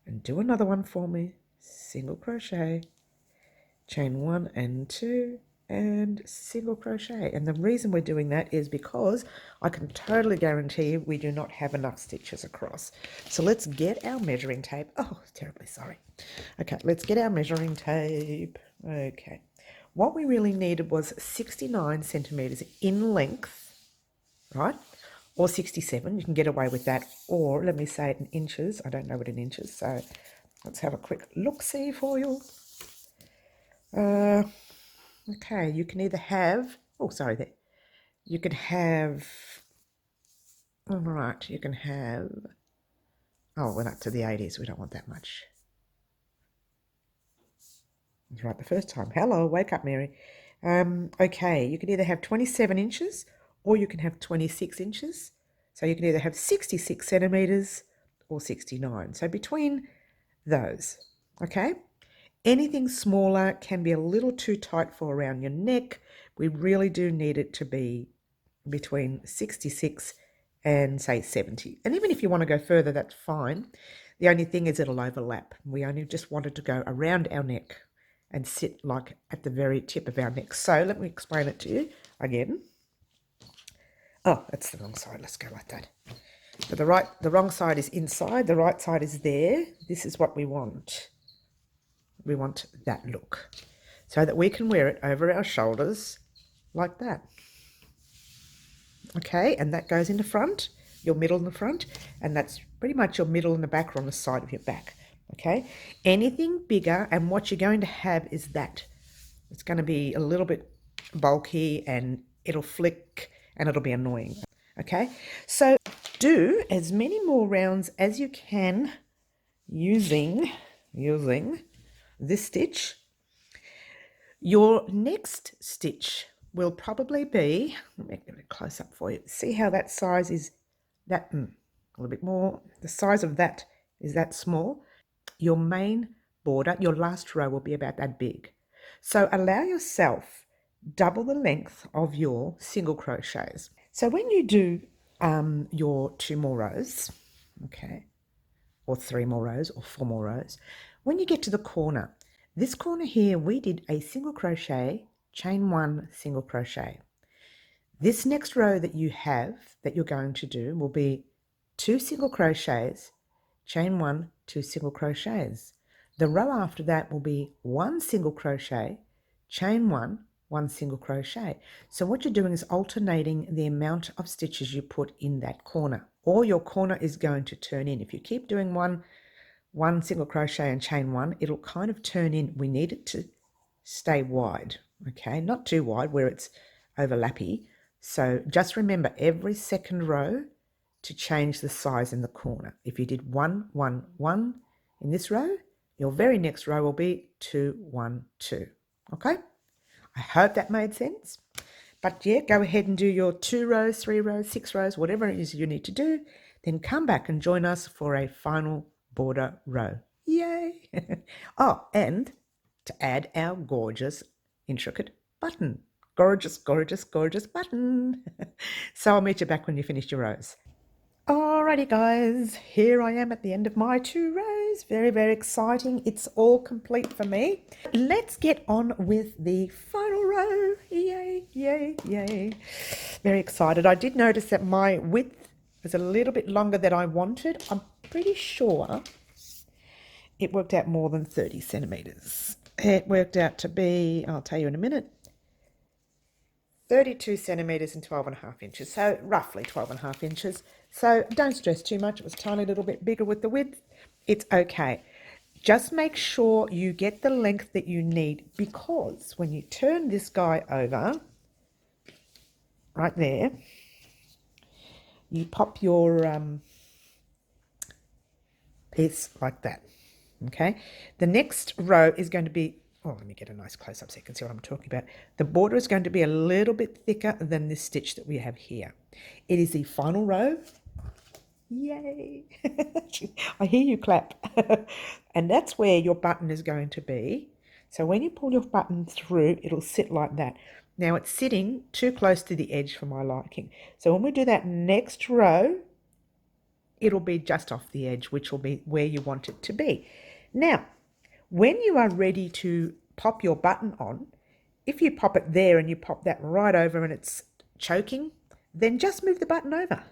and do another one for me. Single crochet, chain 1 and 2 and single crochet. And the reason we're doing that is because I can totally guarantee you we do not have enough stitches across. So let's get our measuring tape. Oh, terribly sorry. Okay, let's get our measuring tape. Okay, what we really needed was 69 centimeters in length, right? Or 67, you can get away with that. Or let me say it in inches. I don't know what in inches, so let's have a quick look-see for you. Okay, you can either have, oh, sorry, there. You can have, all right, you can have, oh, we're up to the 80s. We don't want that much. You're right the first time. Hello, wake up, Mary. Okay, you can either have 27 inches or you can have 26 inches. So you can either have 66 centimeters or 69. So between those, okay? Anything smaller can be a little too tight for around your neck. We really do need it to be between 66 and say 70. And even if you want to go further, that's fine. The only thing is it'll overlap. We only just wanted to go around our neck and sit like at the very tip of our neck. So let me explain it to you again. Oh, that's the wrong side. Let's go like that. So the wrong side is inside, the right side is there. This is what we want. We want that look so that we can wear it over our shoulders like that. Okay, and that goes in the front, your middle in the front, and that's pretty much your middle and the back or on the side of your back. Okay, anything bigger, and what you're going to have is that. It's going to be a little bit bulky and it'll flick and it'll be annoying. Okay, so do as many more rounds as you can using this stitch. Your next stitch will probably be, let me get it close up for you. See how that size is that, a little bit more. The size of that is that small. Your main border, your last row will be about that big. So allow yourself double the length of your single crochets. So when you do your 2 more rows, okay, or 3 more rows or 4 more rows, when you get to the corner, this corner here, we did a single crochet, chain 1, single crochet. This next row that you have that you're going to do will be 2 single crochets, chain 1, 2 single crochets. The row after that will be 1 single crochet, chain 1, 1 single crochet. So what you're doing is alternating the amount of stitches you put in that corner, or your corner is going to turn in. If you keep doing one single crochet and chain 1, it'll kind of turn in. We need it to stay wide, okay, not too wide where it's overlappy. So just remember every second row to change the size in the corner. If you did 1, 1, 1 in this row, your very next row will be 2, 1, 2. Okay? I hope that made sense. But yeah, go ahead and do your 2 rows, 3 rows, 6 rows, whatever it is you need to do. Then come back and join us for a final border row. Yay! Oh, and to add our gorgeous, intricate button. Gorgeous, gorgeous, gorgeous button. So I'll meet you back when you finish your rows. Alrighty guys, here I am at the end of my 2 rows. Very, very exciting. It's all complete for me. Let's get on with the final row. Yay, yay, yay. Very excited. I did notice that my width was a little bit longer than I wanted. I'm pretty sure it worked out more than 30 centimeters. It worked out to be, I'll tell you in a minute, 32 centimeters and 12.5 inches. So roughly 12.5 inches. So don't stress too much. It was a tiny little bit bigger with the width. It's okay. Just make sure you get the length that you need, because when you turn this guy over, right there, you pop your piece like that. Okay, the next row is going to be, oh, let me get a nice close-up so you can see what I'm talking about. The border is going to be a little bit thicker than this stitch that we have here. It is the final row. Yay! I hear you clap. And that's where your button is going to be. So when you pull your button through, it'll sit like that. Now it's sitting too close to the edge for my liking. So when we do that next row, it'll be just off the edge, which will be where you want it to be. Now, when you are ready to pop your button on, if you pop it there and you pop that right over and it's choking, then just move the button over.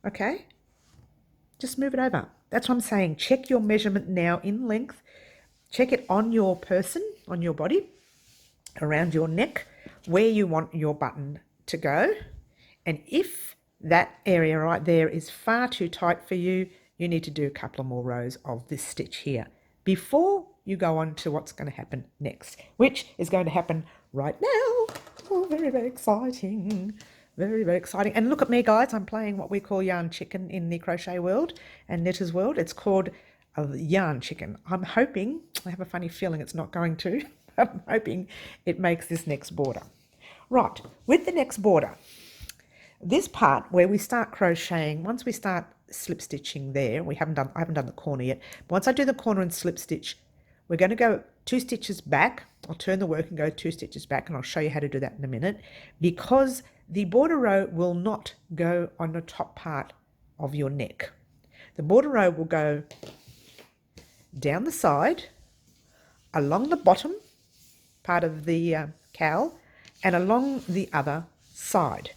Okay? Just move it over. That's what I'm saying. Check your measurement now in length. Check it on your person, on your body, around your neck, where you want your button to go. And if that area right there is far too tight for you, you need to do a couple of more rows of this stitch here before you go on to what's going to happen next, which is going to happen right now. Oh, very, very exciting. Very, very exciting. And look at me, guys. I'm playing what we call yarn chicken in the crochet world and knitters world. It's called a yarn chicken. I'm hoping, I have a funny feeling it's not going to. I'm hoping it makes this next border. Right, with the next border, this part where we start crocheting, once we start slip stitching there, I haven't done the corner yet. But once I do the corner and slip stitch, we're going to go 2 stitches back. I'll turn the work and go 2 stitches back, and I'll show you how to do that in a minute, because the border row will not go on the top part of your neck. The border row will go down the side, along the bottom part of the cowl, and along the other side.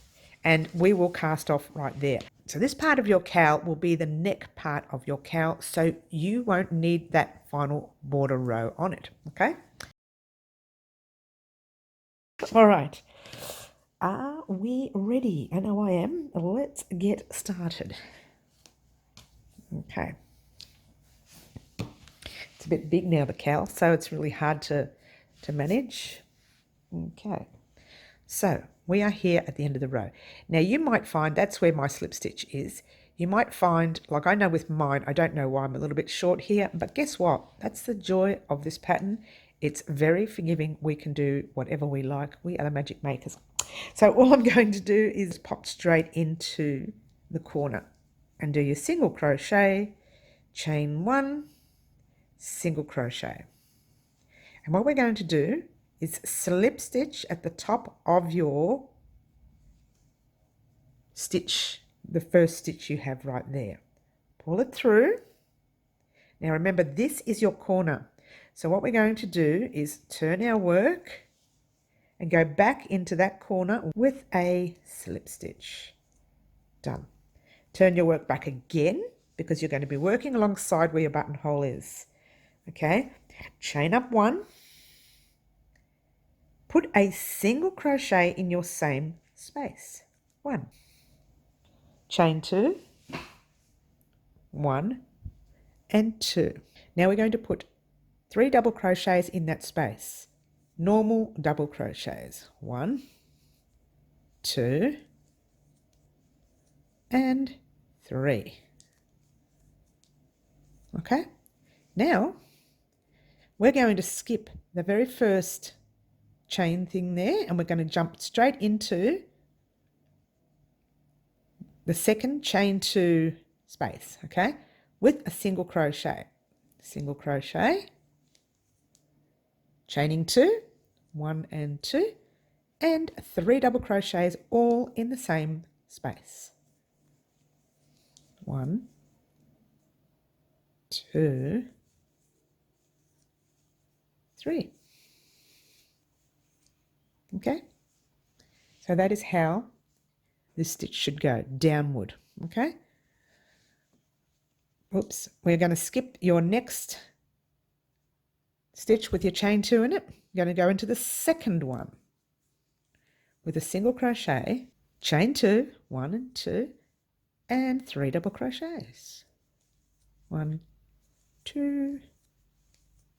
And we will cast off right there. So this part of your cowl will be the neck part of your cowl, so you won't need that final border row on it, okay? All right. Are we ready? I know I am. Let's get started. Okay. It's a bit big now, the cowl, so it's really hard to manage. Okay. So we are here at the end of the row. Now you might find that's where my slip stitch is. You might find, like I know with mine, I don't know why I'm a little bit short here, but guess what? That's the joy of this pattern. It's very forgiving. We can do whatever we like. We are the magic makers. So all I'm going to do is pop straight into the corner and do your single crochet, chain 1, single crochet. And what we're going to do is slip stitch at the top of your stitch, the first stitch you have right there. Pull it through. Now remember, this is your corner. So what we're going to do is turn our work and go back into that corner with a slip stitch. Done. Turn your work back again, because you're going to be working alongside where your buttonhole is. Okay, chain up 1. Put a single crochet in your same space. 1. Chain 2. 1 and 2. Now we're going to put 3 double crochets in that space. Normal double crochets. 1, 2, and 3. Okay, now we're going to skip the very first chain thing there, and we're going to jump straight into the second chain 2 space, okay, with a single crochet. Single crochet, chaining 2, 1 and 2, and 3 double crochets all in the same space. 1, 2, 3. Okay, so that is how this stitch should go, downward. Okay, oops, we're going to skip your next stitch with your chain 2 in it. You're going to go into the second one with a single crochet, chain 2, 1 and 2, and 3 double crochets. 1, 2,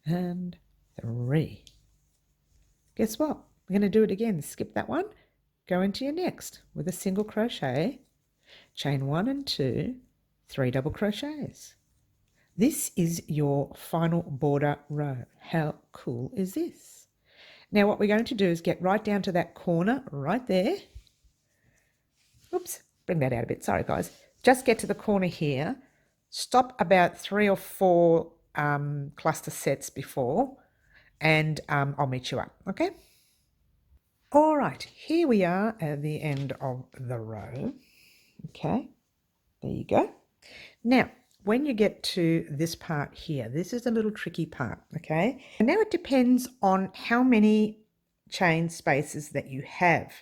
and 3. Guess what? We're going to do it again. Skip that one, go into your next with a single crochet, chain 1 and 2, 3 double crochets. This is your final border row. How cool is this? Now what we're going to do is get right down to that corner right there. Oops, bring that out a bit. Sorry, guys. Just get to the corner here. Stop about 3 or 4 cluster sets before, and I'll meet you up, okay? All right, here we are at the end of the row. Okay, there you go. Now, when you get to this part here, this is a little tricky part, okay? And now it depends on how many chain spaces that you have.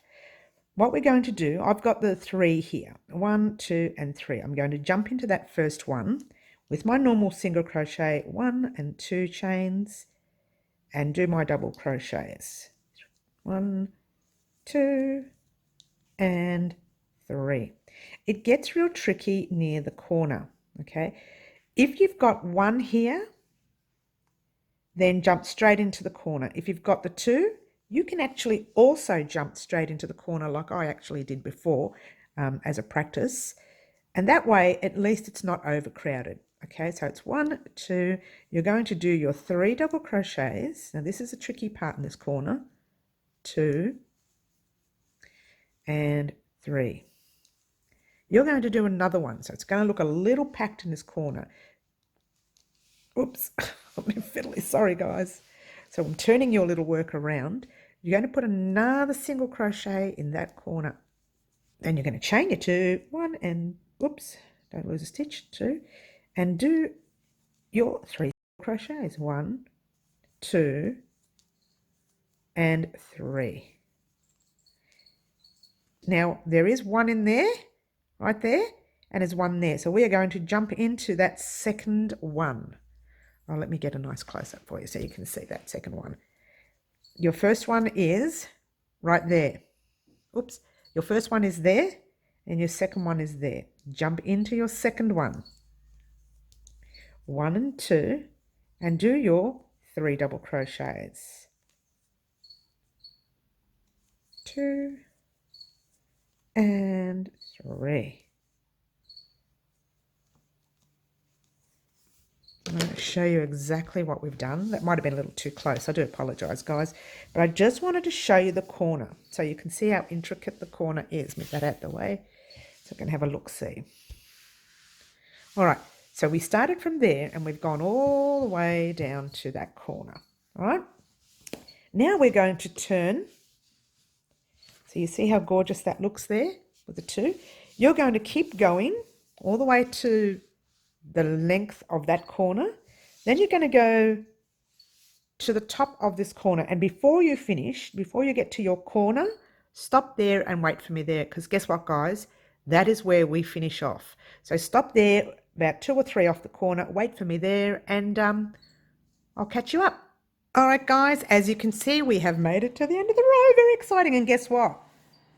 What we're going to do, I've got the 3 here, 1, 2, and 3. I'm going to jump into that first one with my normal single crochet, 1 and 2 chains, and do my double crochets. 1, 2, and 3. It gets real tricky near the corner, okay? If you've got 1 here, then jump straight into the corner. If you've got the 2, you can actually also jump straight into the corner like I actually did before as a practice. And that way, at least it's not overcrowded. Okay, so it's 1, 2, you're going to do your 3 double crochets. Now this is a tricky part in this corner. 2 and 3. You're going to do another one, so it's going to look a little packed in this corner. Oops, I'm fiddly, sorry guys. So I'm turning your little work around. You're going to put another single crochet in that corner. Then you're going to chain your 2, 1 and, oops, don't lose a stitch, 2, and do your 3 crochets, 1, 2, and 3. Now there is 1 in there, right there, and there's 1 there. So we are going to jump into that second one. Oh, let me get a nice close-up for you so you can see that second one. Your first one is right there. Oops, your first one is there, and your second one is there. Jump into your second one. 1 and 2, and do your 3 double crochets. 2 and 3. I'm going to show you exactly what we've done. That might have been a little too close. I do apologise, guys. But I just wanted to show you the corner so you can see how intricate the corner is. Move that out the way so I can have a look-see. All right, so we started from there and we've gone all the way down to that corner. All right, now we're going to turn. So you see how gorgeous that looks there with the 2. You're going to keep going all the way to the length of that corner. Then you're going to go to the top of this corner, and before you finish, before you get to your corner, stop there and wait for me there, because guess what, guys, that is where we finish off. So stop there about 2 or 3 off the corner, wait for me there, and I'll catch you up. All right, guys, as you can see, we have made it to the end of the row. Very exciting. And guess what?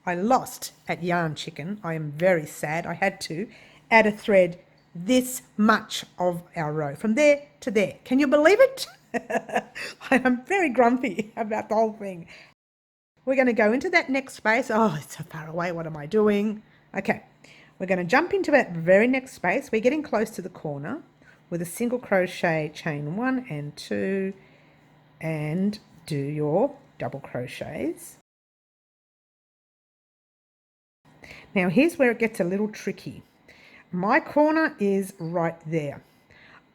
I lost at Yarn Chicken. I am very sad. I had to add a thread this much of our row from there to there. Can you believe it? I am very grumpy about the whole thing. We're going to go into that next space. Oh, it's so far away. What am I doing? Okay, we're going to jump into that very next space. We're getting close to the corner with a single crochet, chain 1 and 2, and do your double crochets. Now here's where it gets a little tricky. My corner is right there.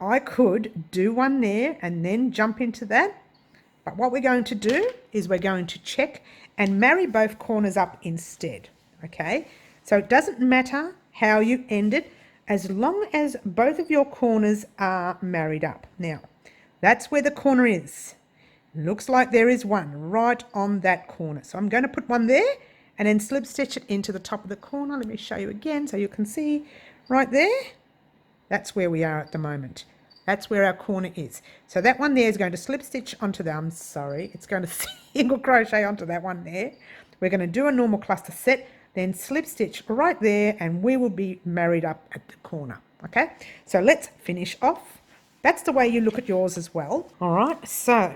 I could do 1 there and then jump into that, but what we're going to do is we're going to check and marry both corners up instead, okay? So it doesn't matter how you end it as long as both of your corners are married up. Now, that's where the corner is. Looks like there is 1 right on that corner. So I'm going to put 1 there and then slip stitch it into the top of the corner. Let me show you again so you can see right there. That's where we are at the moment. That's where our corner is. So that one there is going to slip stitch onto the, I'm sorry, it's going to single crochet onto that one there. We're going to do a normal cluster set, then slip stitch right there, and we will be married up at the corner. Okay, so let's finish off. That's the way you look at yours as well. All right, so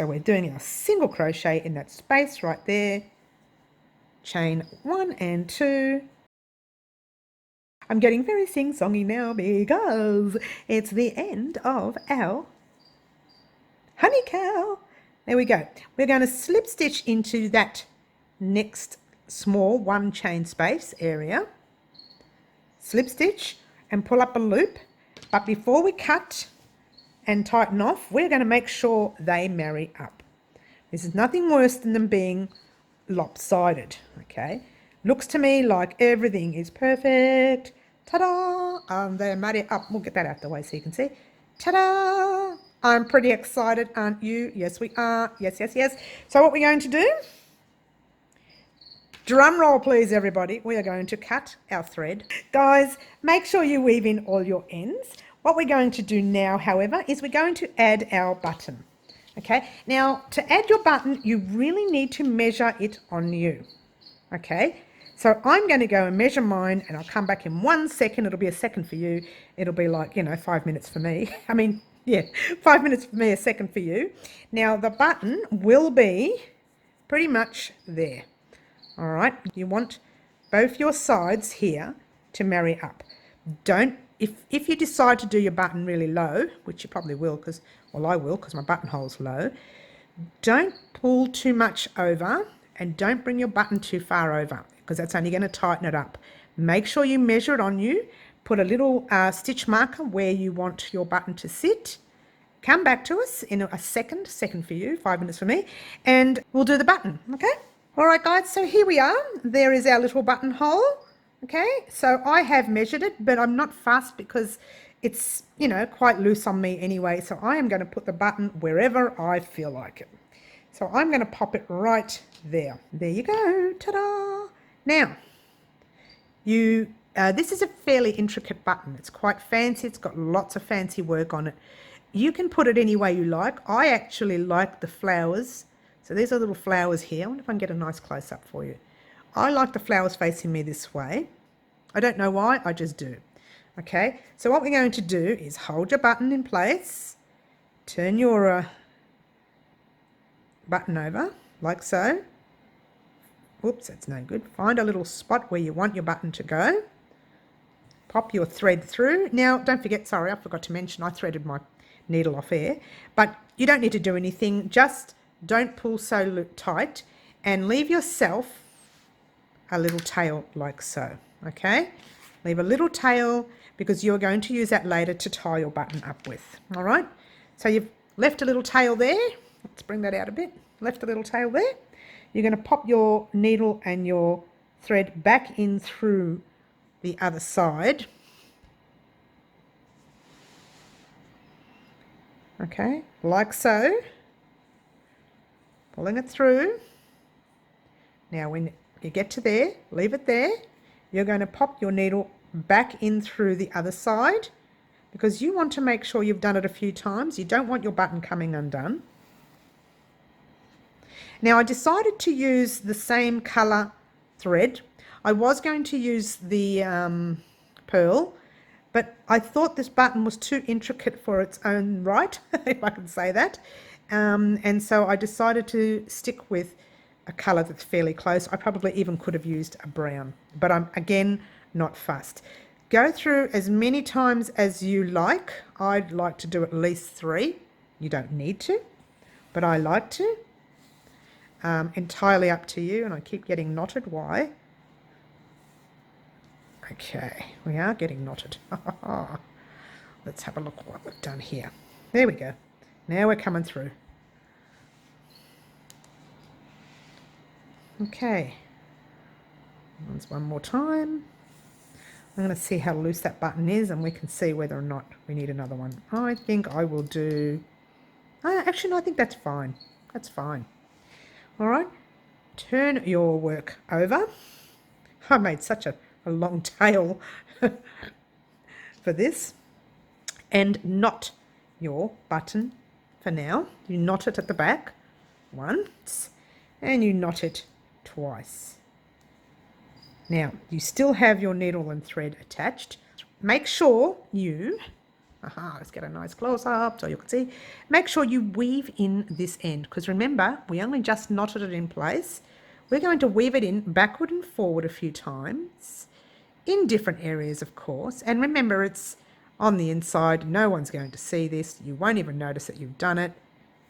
we're doing our single crochet in that space right there, chain 1 and 2, I'm getting very sing-songy now because it's the end of our honey cowl. There we go. We're going to slip stitch into that next small one chain space area. Slip stitch and pull up a loop. But before we cut and tighten off, we're going to make sure they marry up. This is nothing worse than them being lopsided, okay? Looks to me like everything is perfect. Ta-da! They're married up. We'll get that out the way so you can see. Ta-da! I'm pretty excited, aren't you? Yes, we are. Yes, yes, yes. So what we're going to do, drum roll please everybody, we are going to cut our thread. Guys, make sure you weave in all your ends. What we're going to do now, however, is we're going to add our button. Okay, now to add your button, you really need to measure it on you. Okay, so I'm going to go and measure mine and I'll come back in 1 second. It'll be a second for you. It'll be like, 5 minutes for me. I mean, yeah, 5 minutes for me, a second for you. Now the button will be pretty much there. All right, you want both your sides here to marry up. Don't, if you decide to do your button really low, which you probably will because, well, I will because my buttonhole's low, don't pull too much over and don't bring your button too far over because that's only going to tighten it up. Make sure you measure it on you. Put a little stitch marker where you want your button to sit. Come back to us in a second for you, 5 minutes for me, and we'll do the button, okay? All right, guys, so here we are. There is our little buttonhole, okay? So I have measured it, but I'm not fussed because it's, quite loose on me anyway. So I am going to put the button wherever I feel like it. So I'm going to pop it right there. There you go. Ta-da! Now, this is a fairly intricate button. It's quite fancy. It's got lots of fancy work on it. You can put it any way you like. I actually like the flowers. So these are little flowers here. I wonder if I can get a nice close-up for you. I like the flowers facing me this way. I don't know why, I just do. Okay, so what we're going to do is hold your button in place. Turn your button over, like so. Oops, that's no good. Find a little spot where you want your button to go. Pop your thread through. Now, don't forget, sorry, I forgot to mention, I threaded my needle off air. But you don't need to do anything. Just don't pull so tight and leave yourself a little tail like so, okay? Leave a little tail because you're going to use that later to tie your button up with, all right? So you've left a little tail there. Let's bring that out a bit. Left a little tail there. You're going to pop your needle and your thread back in through the other side. Okay, like so. Pulling it through. Now when you get to there, leave it there. You're going to pop your needle back in through the other side because you want to make sure you've done it a few times. You don't want your button coming undone. Now I decided to use the same colour thread. I was going to use the pearl, but I thought this button was too intricate for its own right, if I can say that. And so I decided to stick with a colour that's fairly close. I probably even could have used a brown, but I'm, again, not fussed. Go through as many times as you like. I'd like to do at least 3. You don't need to, but I like to. Entirely up to you, and I keep getting knotted. Why? Okay, we are getting knotted. Let's have a look what we've done here. There we go. Now we're coming through. Okay. Once one more time. I'm going to see how loose that button is and we can see whether or not we need another one. I think I will do... actually, no, I think that's fine. That's fine. All right. Turn your work over. I made such a long tail for this. And knot your button for now. You knot it at the back once and you knot it twice. Now you still have your needle and thread attached. Make sure you, let's get a nice close up so you can see. Make sure you weave in this end because remember we only just knotted it in place. We're going to weave it in backward and forward a few times in different areas, of course. And remember, it's on the inside. No one's going to see this. You won't even notice that you've done it.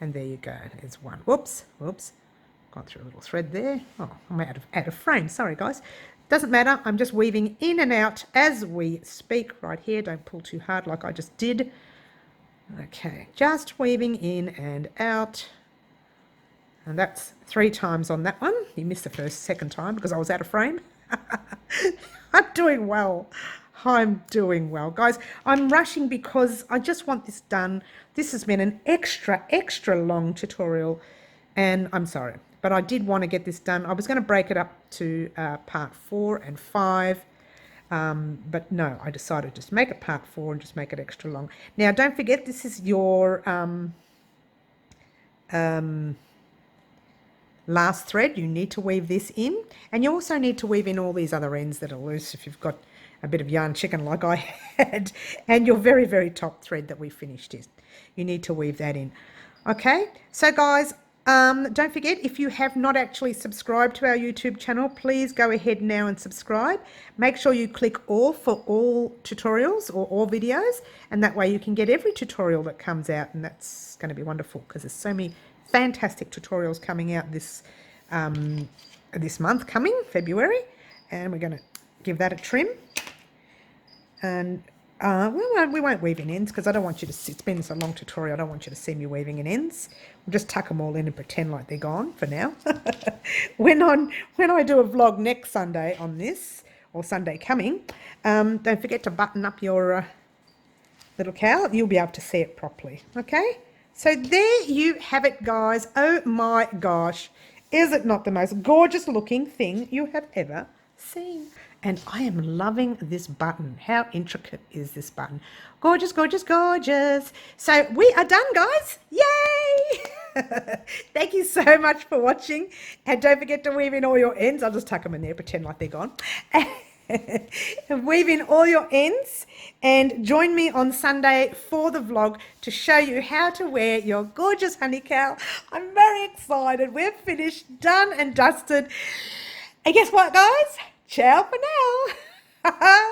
And there you go. There's one. Whoops. Gone through a little thread there. Oh, I'm out of frame. Sorry, guys. Doesn't matter. I'm just weaving in and out as we speak right here. Don't pull too hard like I just did. Okay, just weaving in and out. And that's 3 times on that one. You missed the second time because I was out of frame. I'm doing well. I'm doing well. Guys, I'm rushing because I just want this done. This has been an extra long tutorial. And I'm sorry, but I did want to get this done. I was going to break it up to part 4 and 5. But no, I decided just make it part 4 and just make it extra long. Now, don't forget, this is your last thread. You need to weave this in, and you also need to weave in all these other ends that are loose if you've got a bit of yarn chicken like I had, and your very, very top thread that we finished is. You need to weave that in. Okay, so guys, don't forget, if you have not actually subscribed to our YouTube channel, please go ahead now and subscribe. Make sure you click all for all tutorials or all videos, and that way you can get every tutorial that comes out, and that's going to be wonderful because there's so many fantastic tutorials coming out this month coming, February, and we're going to give that a trim. And we won't weave in ends because I don't want you to see, it's been so long tutorial, I don't want you to see me weaving in ends. We'll just tuck them all in and pretend like they're gone for now. When I do a vlog next Sunday on this, or Sunday coming, don't forget to button up your little cowl. You'll be able to see it properly, okay? So there you have it, guys. Oh my gosh, is it not the most gorgeous looking thing you have ever seen? And I am loving this button. How intricate is this button? Gorgeous, gorgeous, gorgeous. So we are done, guys. Yay! Thank you so much for watching. And don't forget to weave in all your ends. I'll just tuck them in there, pretend like they're gone. Weave in all your ends and join me on Sunday for the vlog to show you how to wear your gorgeous honey cowl. I'm very excited. We're finished, done and dusted. And guess what, guys? Ciao for now.